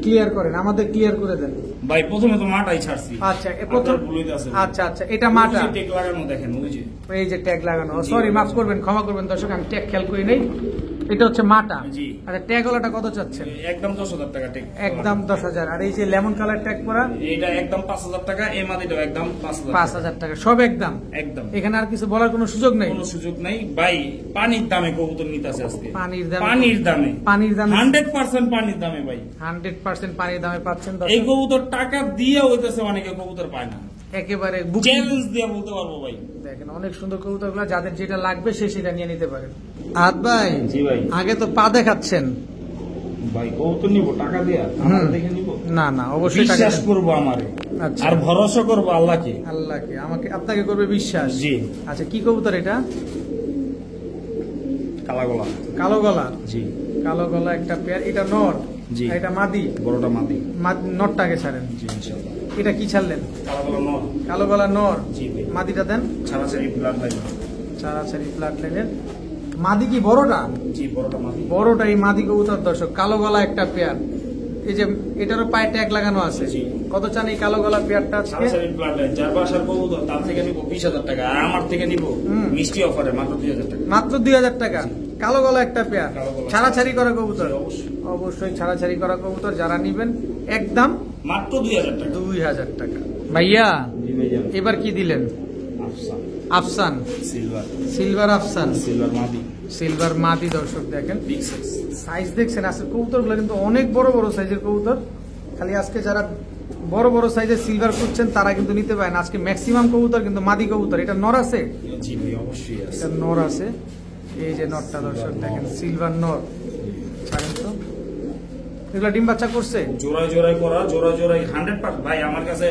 ক্লিয়ার করেন, আমাদের ক্লিয়ার করে দেন ভাই প্রথমে তো মাটাই ছাড়ছি। আচ্ছা প্রথম। আপনার ভুল হইতাছে। আচ্ছা এটা মাটা। ওই যে টেক লাগানো দেখেন, ওই যে। এই যে ট্যাগ লাগানো, সরি মাফ করবেন, ক্ষমা করবেন দর্শক, আমি ট্যাগ খেয়াল করি নাই। এটা হচ্ছে মাটা। জি। আচ্ছা ট্যাগ ওলাটা কত চাচ্ছেন? একদম 10000 টাকা টেক। একদম 10,000। আর এই যে লেমন কালার ট্যাগ করা, এটা একদম 5000 টাকা। এই মাদিটাও একদম 5000 টাকা। 5,000 টাকা, সব একদম। একদম। এখানে আর কিছু বলার কোনো সুযোগ নেই। কোনো সুযোগ নাই ভাই। পানির দামে কবুতর নিতেছে আজকে। পানির দামে। পানির দামে। পানির দামে 100% পানির দামে ভাই। 100% পানির দামে পাচ্ছেন এই দর্শক। কবুতর টাকা দিয়ে হইতেছে, অনেকে কবুতর পায় না। একেবারে বুকিং। চ্যালেঞ্জ দিয়ে বলতে পারবো ভাই। দেখেন অনেক সুন্দর কবুতরগুলো, যাদের যেটা লাগবে সে সেটা নিয়ে নিতে পারেন। হাত ভাই জি ভাই। আগে তো পা দেখাচ্ছেন। ভাই কবুতর নিব টাকা দিয়া? আমার দেখে নিব না অবশ্যই টাকা বিশ্বাস দেন। করবো আমারে। আচ্ছা। আর ভরসা করবো আল্লাহকে। আল্লাহকে, আপনাকে করবে বিশ্বাস। জি। আচ্ছা কি কবুতর এটা? কালা গলা। কালো গলা। জি। কালো গলা একটা পেয়ার। এটা নর। জি। আর এটা মাদি। বড়টা মাদি। নরটাকে ছাড়েন। জি ইনশাআল্লাহ। এটা কি ছাড়লেন? কালা গলা নর। কালো গলা নর। জি ভাই। মাদিটা দেন। ছাড়াছাড়ি ব্লাড লাইন। ছাড়াছাড়ি ফ্ল্যাট লাইনের। মাদি কি বড়টা? জি বড়টা মাদি। বড়টা এই মাদি কবুতর দর্শক, কালো গলা একটা পেয়ার। এই যে এটারও পায়ে ট্যাগ লাগানো আছে। জি। কত চান এই কালো গলা পেয়ারটা আজকে? ছাড়াছাড়ি ব্লাড লাইন। যার বাসার কবুতর তার থেকে নিব 20000 টাকা। আর আমার থেকে নিব মিষ্টি অফারে মাত্র 2000 টাকা। মাত্র 2000 টাকা। কালো গলা একটা পেয়ার, কালো গলা। ছাড়াছাড়ি করা কবুতর। জি, অবশ্যই। অবশ্যই ছাড়াছাড়ি করা কবুতর। যারা নিবেন একদম মাত্র 2000 টাকা। 2000 টাকা। ভাইয়া জি ভাইয়া। এবার কি দিলেন? আফসান। আফসান। সিলভার। সিলভার আফসান। সিলভার মাদি। সিলভার মাদি দর্শক দেখেন। Big size. সাইজ দেখছেন আজকে কবুতরগুলো কিন্তু অনেক বড় বড় সাইজের কবুতর। খালি আজকে যারা বড় বড় সাইজের সিলভার খুঁজছেন তারা কিন্তু নিতে পারেন। আজকে ম্যাক্সিমাম কবুতর কিন্তু মাদি কবুতর। এটা নর আছে? জি ভাই অবশ্যই আছে। এটা নর আছে। এই যে নরটা দর্শক দেখেন, সিলভার নর। ছাড়েন তো, এগুলো ডিম বাচ্চা করছে? জোড়ায় জোড়ায় করা, জোড়ায় জোড়ায় 100%। ভাই আমার কাছে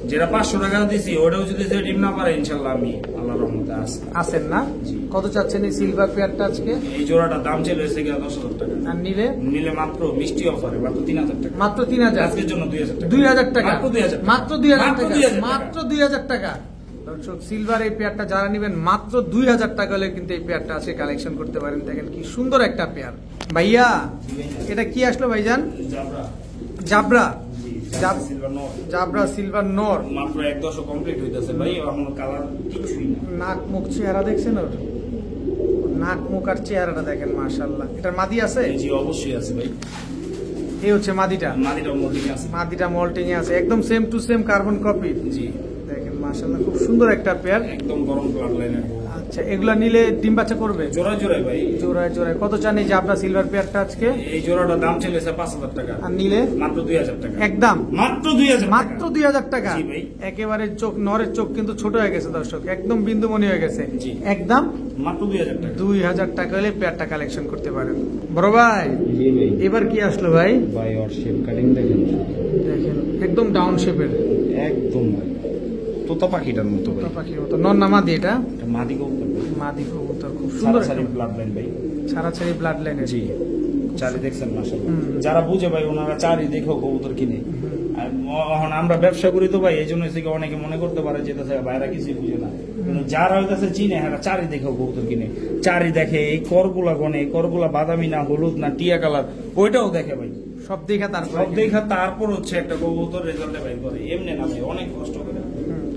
যেটা 500 টাকা দিছি ওটাও যদি সে ডিম না পারে ইনশাআল্লাহ আমি আল্লাহর রহমতে আছি। আছেন না? জি। কত চাচ্ছেন এই সিলভার পেয়ারটা আজকে? এই জোড়াটার দাম ছিল এসে গিয়ে 10,000 টাকা। আর নিলে? নিলে মাত্র মিষ্টি অফারে মাত্র 3000 টাকা। মাত্র 3000। আজকের জন্য 2000 টাকা। 2000 টাকা। মাত্র 2000 টাকা। মাত্র 2000 মাত্র টাকা। 2000 টাকা। মাত্র 2000 টাকা। দর্শক সিলভার এই পেয়ারটা যারা নেবেন মাত্র 2000 টাকা হলে কিন্তু এই পেয়ারটা আজকে কালেকশন করতে পারেন। দেখেন কি সুন্দর একটা পেয়ার। ভাইয়া এটা কি আসলো ভাইজান? জাবরা। জাবরা। জি, জাব- সিলভার নর। জাবরা সিলভার নর। মাত্র 1 কমপ্লিট হইতাছে ভাই, এখনো কালার কিছুই না। নাক মুখ চেহারা দেখছেন ওর? নাক মুখ আর চেহারাটা দেখেন মাশাআল্লাহ। এটার মাদি আছে? জি অবশ্যই আছে ভাই। এই হচ্ছে মাদিটা। মাদিটা মোল্ডিং আছে। মাদিটা মোল্টিং এ আছে, একদম same to same carbon copy. জি দেখেন মাশাআল্লাহ খুব সুন্দর একটা পেয়ার। একদম গরম ব্লাড লাইনের। আচ্ছা, এগুলা নিলে ডিম বাচ্চা করবে? জোড়ায় জোড়ায় ভাই। জোড়ায় জোড়ায়। কত চান এই জাবরা সিলভার পেয়ারটা আজকে? এই জোড়াটার দাম চলেছে 5000 টাকা। আর নিলে মাত্র 2000 টাকা। একদম মাত্র 2000 টাকা। মাত্র 2000 টাকা। জি ভাই। একেবারে চোখ, নরের চোখ কিন্তু ছোট হয়ে গেছে দর্শক, একদম বিন্দুমণি হয়ে গেছে। জি। একদম মাত্র 2000 টাকা। 2000 টাকা হলে পেয়ারটা কালেকশন করতে পারেন। বড় ভাই জি ভাই। এবার কি আসলো ভাই? ভাই ওর শেপ কাটিং দেখেন, দেখেন একদম ডাউন শেপের একদম ভাই তোতা পাখিটার মতো ভাই। তোতা পাখির মতো। নর না মাদি এটা? এটা মাদি কবুতর ভাই। মাদি কবুতর, খুব সুন্দর সারি ব্লাড লাইন ভাই। ছাড়াছাড়ি ব্লাড লাইনের। জি চারি দেখছেন মাশাআল্লাহ। হুম। যারা বুঝে ভাই ওনারা চারি দেখো কবুতর কিনে। আর এখন আমরা ব্যবসা করি তো ভাই, এই জন্য থেকে অনেকে মনে করতে পারে যে বাইরে কিছুই বুঝে না, কিন্তু যারা হইতেছে চিনে হ্যাঁ চারি দেখো কবুতর কিনে। চারি দেখে, এই করগুলা গনে, এই করগুলা বাদামি না হলুদ না টিয়া কালার ওইটাও দেখে ভাই। সব দেখা তারপর সব দেখা তারপর হচ্ছে একটা কবুতর রেজাল্টে ভাই করে। এমনি না ভাই, অনেক কষ্ট করে।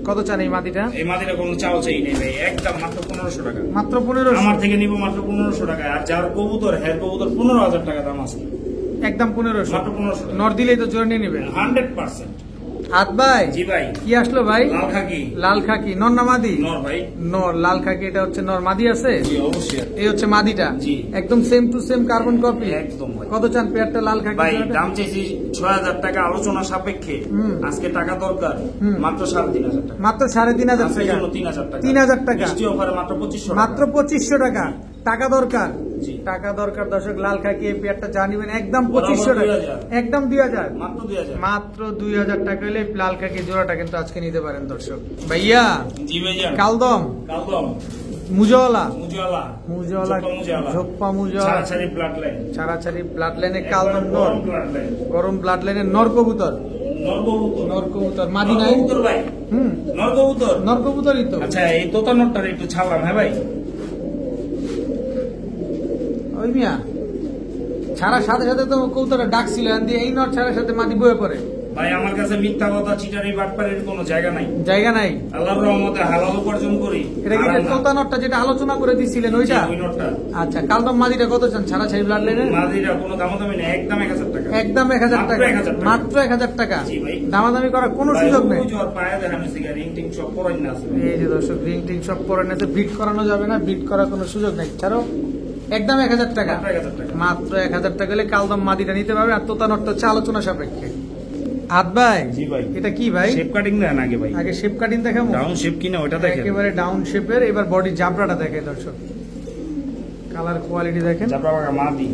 কত চান এই মাদিটা? এই মাদিটা কোনো চাও চাই নেই ভাই, একদম মাত্র 1500 টাকা। মাত্র 1500? আমার থেকে নিব মাত্র 1500 টাকা। আর যার কবুতর হ্যাঁ কবুতর 15000 টাকা দাম আছে। একদম 1500? মাত্র 1500 টাকা। নর দিলেই তো জোর নিয়ে নেবেন 100%। হাত ভাই জি ভাই। কি আসলো ভাই? লাল খাকি। লাল খাকি। নর না মাদি? নর ভাই। নর। লাল খাকি এটা হচ্ছে নর। মাদি আছে? জি অবশ্যই আছে। এই হচ্ছে মাদিটা। জি। একদম same to same carbon copy. একদম ভাই। কত চান পেয়ারটা লাল খাকি? ভাই দাম চাইছি 6000 টাকা আলোচনা সাপেক্ষে। হুম। আজকে টাকা দরকার হুম। মাত্র 3500 টাকা। মাত্র 3500 আজকের টাকা। জন্য 3000 টাকা। 3000 টাকা। মিষ্টি অফারে মাত্র 2500 টাকা। মাত্র 2500 টাকা। টাকা দরকার? জি। টাকা দরকার দর্শক। লাল খাকি এই পেয়ারটা জানিবেন একদম বরাবর 2500 টাকা। 2000 একদম 2000। মাত্র 2000। মাত্র 2000 টাকা হলে লাল খাকি জোড়াটা কিন্তু আজকে নিতে পারেন দর্শক। ভাইয়া জি ভাইজান। কালদম, কালদম, মুজওয়ালা, মুজালা, মুজওয়ালা, ঝোপ্পা মুজালা, ঝোপ্পা মুজওয়ালা, ছাড়াছাড়ি ব্লাড লাইন, ছাড়াছাড়ি ব্লাড লাইনে কালদম নর, গরম ব্লাড লাইন, গরম ব্লাড লাইনের নর কবুতর। নর কবুতর, নর কবুতর। মাদি নাই? কবুতর ভাই। নর কবুতর। নর কবুতরই তো। আচ্ছা এই তোতা নরটার একটু ছাড়লাম হ্যাঁ ভাই। ওই মিয়া ছাড়ার সাথে সাথে তো কবুতরের ডাক ছিল, এই নর ছাড়ার সাথে মাদি বয়ে পড়ে। ভাই আমার কাছে মিথ্যা কথা চিটারি বাটপারের কোনো জায়গা নাই। জায়গা নাই? আল্লাহর রহমতে হালাল উপার্জন করি। এটা কি তোতা নরটা যেটা আলোচনা করে দিছিলেন ওইটা? ওই নরটা। আচ্ছা, কালদম মাদিটা কত চান ছাড়াছাড়ি ব্লাড লাইনের? মাদিরা কোনো দামাদামি নেই, একদম 1000 টাকা। একদম 1000 মাত্র টাকা। 1000 টাকা। মাত্র 1000 টাকা। জি ভাই। দামাদামি করার কোনো ভাই, সুযোগ নেই। ওই যে ওর পায়ে দেখানো সিগারেট রিং টিং সব পরাই না আছে। এই যে দর্শক রিং টিং সব পরে নিতে, বিট করানো যাবে না, বিট করার কোনো সুযোগ নেই। ছাড়ো একদম 1000 টাকা। মাত্র 1000 টাকা। মাত্র 1000 টাকা হলে কালদম মাদিটা নিতে পারবে। আর তোতা নটটা হচ্ছে আলোচনা সাপেক্ষে। হাত ভাই জি ভাই। এটা কি ভাই? শেপ কাটিং দেন আগে ভাই। আগে শেপ কাটিং দেখাবো। ডাউন শেপ কিনা ওটা দেখেন। একেবারে ডাউন শেপের। এবার বডি জাবরাটা দেখে দর্শক, কালার কোয়ালিটি দেখেন। জাবরা বাগা মাদি।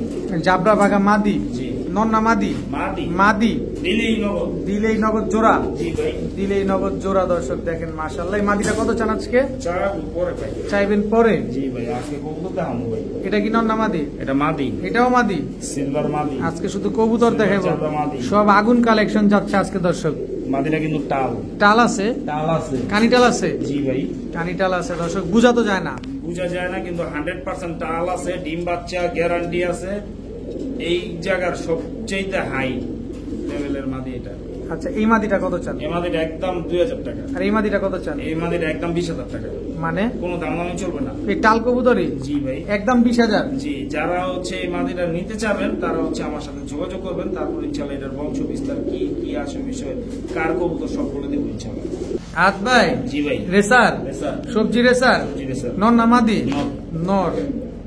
জাবরা ভাগা মাদি। জি। নর না মাদি? মাদি। মাদি। দিলেই নগদ। দিলেই নগদ জোড়া। জি ভাই। দিলেই নগদ জোড়া দর্শক দেখেন মাশাআল্লাহ। এই মাদিটা কত চান আজকে? চার উপরে ভাই। চাইবেন পরে? জি ভাই আজকে কবুতর দেখাবো ভাই। এটা কি নর না মাদি? এটা মাদি। এটাও মাদি? সিলভার মাদি। আজকে শুধু কবুতর দেখাবো। জাবরা মাদি। সব আগুন কালেকশন যাচ্ছে আজকে দর্শক। মাদিটা কিন্তু টাল। টাল আছে? টাল আছে। কানিটাল আছে? জি ভাই। কানিটাল আছে দর্শক, বুঝা তো যায় না। বুঝা যায় না কিন্তু 100% টাল আছে, ডিম বাচ্চা গ্যারান্টি আছে। এই জায়গার সবচেয়ে হাই লেভেলের মাদি এটা। আচ্ছা, এই মাদিটা কত চান? এই মাদিটা একদম 2000 টাকা। আর এই মাদিটা কত চান? এই মাদিটা একদম 20000 টাকা। মানে কোনো দাম দামি চলবে না। এই টাল কবুতরই জি ভাই। একদম 20000? জি, যারা হচ্ছে এই মাদিটা নিতে চাবেন তারা হচ্ছে আমার সাথে যোগাযোগ করবেন, তারপর ইনশাল্লাহ এটার বংশ বিস্তার কি কি আসে বিষয় কার কবুতর সব বলে দেবো ইনশাল্লাহ। হাত ভাই জি ভাই। Racer, racer. সবজি রেসার, জি রেসার। নর না মাদি? নর। নর।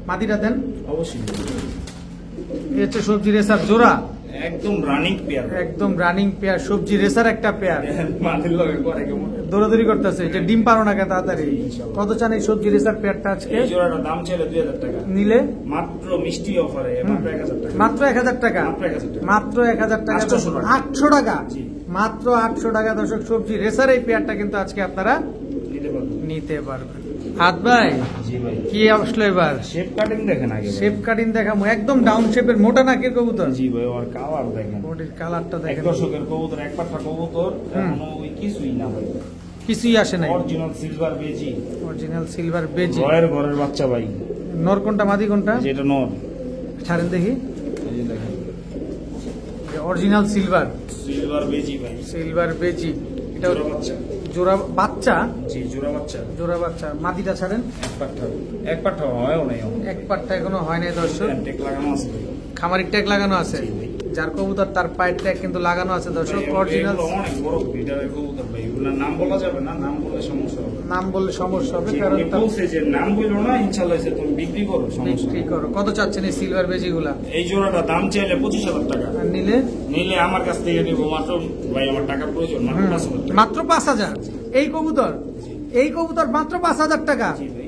মাদিটা দেন। অবশ্যই। এই হচ্ছে সবজি রেসার জোড়া। একদম রানিং পেয়ার। একদম রানিং পেয়ার, সবজি রেসার একটা পেয়ার। মাটির লগে করে কেমন দৌড়াদৌড়ি করতেছে যে ডিম পারো না কেন তাড়াতাড়ি। কত চান এই সবজি রেসার পেয়ারটা আজকে? এই জোড়াটার দাম ছিল 2000 টাকা। নিলে মাত্র মিষ্টি অফারে মাত্র 1000 টাকা। মাত্র 1000 টাকা। মাত্র 1000 টাকা। মাত্র 1000 টাকা। 800 টাকা। 800 টাকা। জি। মাত্র 800 টাকা দর্শক সবজি রেসার এই পেয়ারটা কিন্তু আজকে আপনারা নিতে পারবেন। নিতে পারবেন। হাত ভাই জি ভাই। কি আসলো এবার? শেপ কাটিং দেখেন আগে ভাই। শেপ কাটিং দেখাবো। একদম ডাউন শেপের মোটা নাকের কবুতর। জি ভাই, ওর কালার দেখেন। বডির কালারটা এক দেখেন। দশকের কবুতর, এক পাঠা কবুতর, এখনো ওই কিছুই না ভাই। কিছুই আসে নাই। অরিজিনাল সিলভার বেজি। অরিজিনাল সিলভার বেজি। রয়ের ঘরের বাচ্চা ভাই। নর কোনটা মাদি কোনটা? যেটা নর। ছাড়েন দেখি। এই যে দেখেন অরিজিনাল সিলভার। সিলভার বেজি ভাই। সিলভার বেজি। এটা জোড়া বাচ্চা। জোড়া বাচ্চা, জি জোড়া বাচ্চা। জোড়া বাচ্চা। মাদিটা ছাড়েন, এক পাঠা হয়ও নাই, এক পাটটা এখনো হয় নাই দর্শক। টেক লাগানো আছে ভাই। খামারি ট্যাগ লাগানো আছে, জি ভাই। যার কবুতর তার পায়ের ট্যাগ কিন্তু লাগানো আছে দর্শক, অরিজিনাল। এগুলো অনেক বড় ব্রিডারের কবুতর ভাই, এগুলোর নাম বলা যাবে না, নাম বললে সমস্যা হবে। নাম বললে সমস্যা হবে, জি, কারণ উনি তার বলছে যে নাম বললো না, ইনশাআল্লাহ সে তুমি বিক্রি করো, সমস্যা বিক্রি নেই। করো। কত চাচ্ছেন এই সিলভার বেজিগুলা? এই জোড়াটা দাম চাইলে 25,000 টাকা, আর নিলে নিলে আমার কাছ থেকে নিবো মাত্র, ভাই আমার টাকা প্রয়োজন মাত্র 5,000 টাকা। মাত্র 5,000। এই কবুতর, এই কবুতর মাত্র 5,000 টাকা, জি ভাই।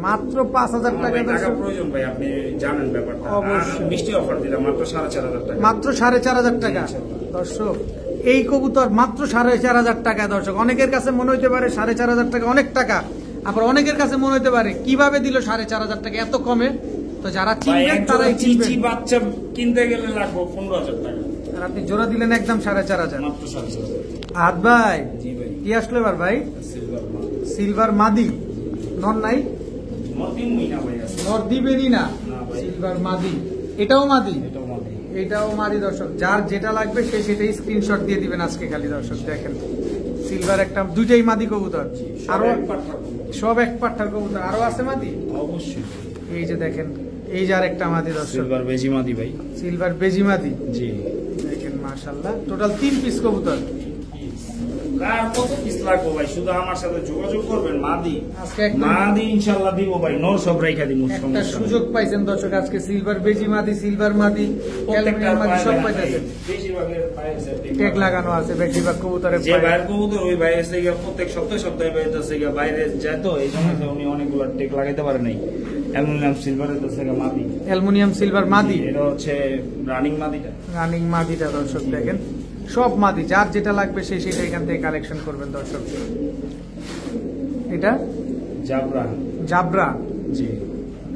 মাত্র 5,000 আমার টাকা ভাই টাকা দর্শক। প্রয়োজন ভাই, আপনি জানেন ব্যাপারটা। অবশ্যই। আর মিষ্টি অফার দিলাম মাত্র 4,500 টাকা। মাত্র 4,500 টাকা দর্শক। এই কবুতর মাত্র 4,500 টাকা দর্শক। অনেকের কাছে মনে হইতে পারে 4,500 টাকা অনেক টাকা, আবার অনেকের কাছে মনে হইতে পারে কিভাবে দিল 4,500 টাকা এত কমে। তো যারা ভাই চিনবেন এক তারাই জোড়া চিচি চিনবেন। বাচ্চা কিনতে গেলে লাগবে 15,000 টাকা, আর আপনি জোড়া দিলেন একদম 4,500। মাত্র 4,500। হাত ভাই জি ভাই। কি আসলো এবার ভাই? সিলভার মাল। সিলভার মাদি, নর নাই? মতিন মইনা ভাই আছে। নর দিবেনই না, না ভাই। সিলভার মাদি। এটাও মাদি, এটাও মাদি। এটাও মাদি দর্শক। যার যেটা লাগবে সে সেটাই স্ক্রিনশট দিয়ে দিবেন আজকে খালি দর্শক। দেখেন সিলভার একটা, দুইটাই মাদি কবুতর। আরো এক পাঠা কবুতর। সব এক পাঠার কবুতর। আরো আছে মাদি, অবশ্যই। এই যে দেখেন, এই যে আরেকটা মাদি দর্শক, সিলভার বেজি মাদি ভাই। সিলভার বেজি মাদি। জি। দেখেন মাশাআল্লাহ, টোটাল 3 পিস কবুতর। আর কত পিস লাগবে ভাই, শুধু আমার সাথে যোগাযোগ করবেন। মাদি আজকে একদম মাদি ইনশাআল্লাহ দিব ভাই, নর সব রাইখা দিব, একটা সমস্যা নেই। সুযোগ পাইছেন দর্শক আজকে। সিলভার বেজি মাদি, সিলভার মাদি, প্রত্যেকটার অ্যালুমিনিয়াম মাদি সব পায়ে পাইতেছেন। বেশিরভাগের পায়ে আছে ট্যাগ লাগানো আছে বেশিরভাগ কবুতরের যে পায়ে। বাইরের কবুতর ওই বাইরে এসে গিয়ে প্রত্যেক সপ্তাহে বাইরে আছে গিয়ে বাইরে যায়, তো এই সময় উনি অনেকগুলো টেক লাগাইতে পারে নাই। অ্যালুমিনিয়াম সিলভারের তো থেকে মাদি, অ্যালুমিনিয়াম সিলভার মাদি, এটা হচ্ছে রানিং মাদিটা। রানিং মাদিটা দর্শক। দেখেন সব মাদি, যার যেটা লাগবে সে সেটা এখান থেকে কালেকশন করবেন দর্শক। এটা জাবরা। জাবরা। জি।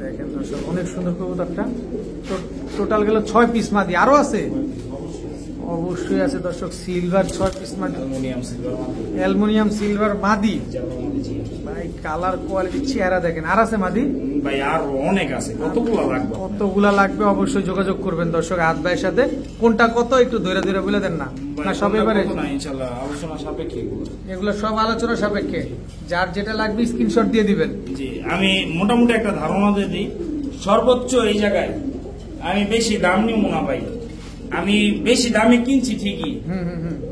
দেখেন দর্শক অনেক সুন্দর কবুতরটা। টোটাল গেল 6 পিস মাদি। আরো আছে, অবশ্যই আছে দর্শক। সিলভার 6 পিস মাদি, অ্যালুমিনিয়াম সিলভার মাদি, অ্যালুমিনিয়াম সিলভার মাদি। জাবরা মাদি। জি ভাই কালার কোয়ালিটি চেহারা দেখেন। আর আছে মাদি, ভাই আর অনেক আছে, কতগুলো লাগবে? কতগুলা লাগবে অবশ্যই যোগাযোগ করবেন দর্শক হাত ভাইয়ের সাথে। কোনটা কত একটু ধরে ধরে বলে দেন না, না সব এবারে না ইনশাআল্লাহ আলোচনা সাপেক্ষে এগুলো। এগুলো সব আলোচনা সাপেক্ষে। যার যেটা লাগবে স্ক্রিনশট দিয়ে দিবেন। জি, আমি মোটামুটি একটা ধারণা দিয়ে দিই। সর্বোচ্চ এই জায়গায় আমি বেশি দাম নিব না ভাই, আমি বেশি দামে কিনছি ঠিকই,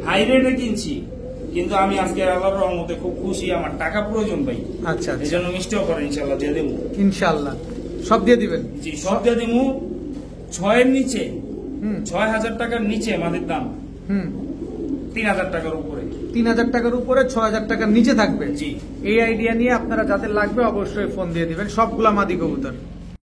হাই রেটে কিনছি, কিন্তু আমি আজকে আল্লাহর রহমতে খুব খুশি। আমার টাকা প্রয়োজন ভাই, আচ্ছা এই আচ্ছা, জন্য মিষ্টি অফার ইনশাআল্লাহ দিয়ে দেবো। ইনশাআল্লাহ সব দিয়ে দিবেন। জি, সব দিয়ে দেবো। 6-এর নিচে, হুম 6,000 টাকার নিচে আমাদের দাম, হুম 3,000 টাকার উপরে। 3,000 টাকার উপরে 6,000 টাকার নিচে থাকবে। জি। এই আইডিয়া নিয়ে আপনারা যাদের লাগবে অবশ্যই ফোন দিয়ে দিবেন। সবগুলা মাদি কবুতর।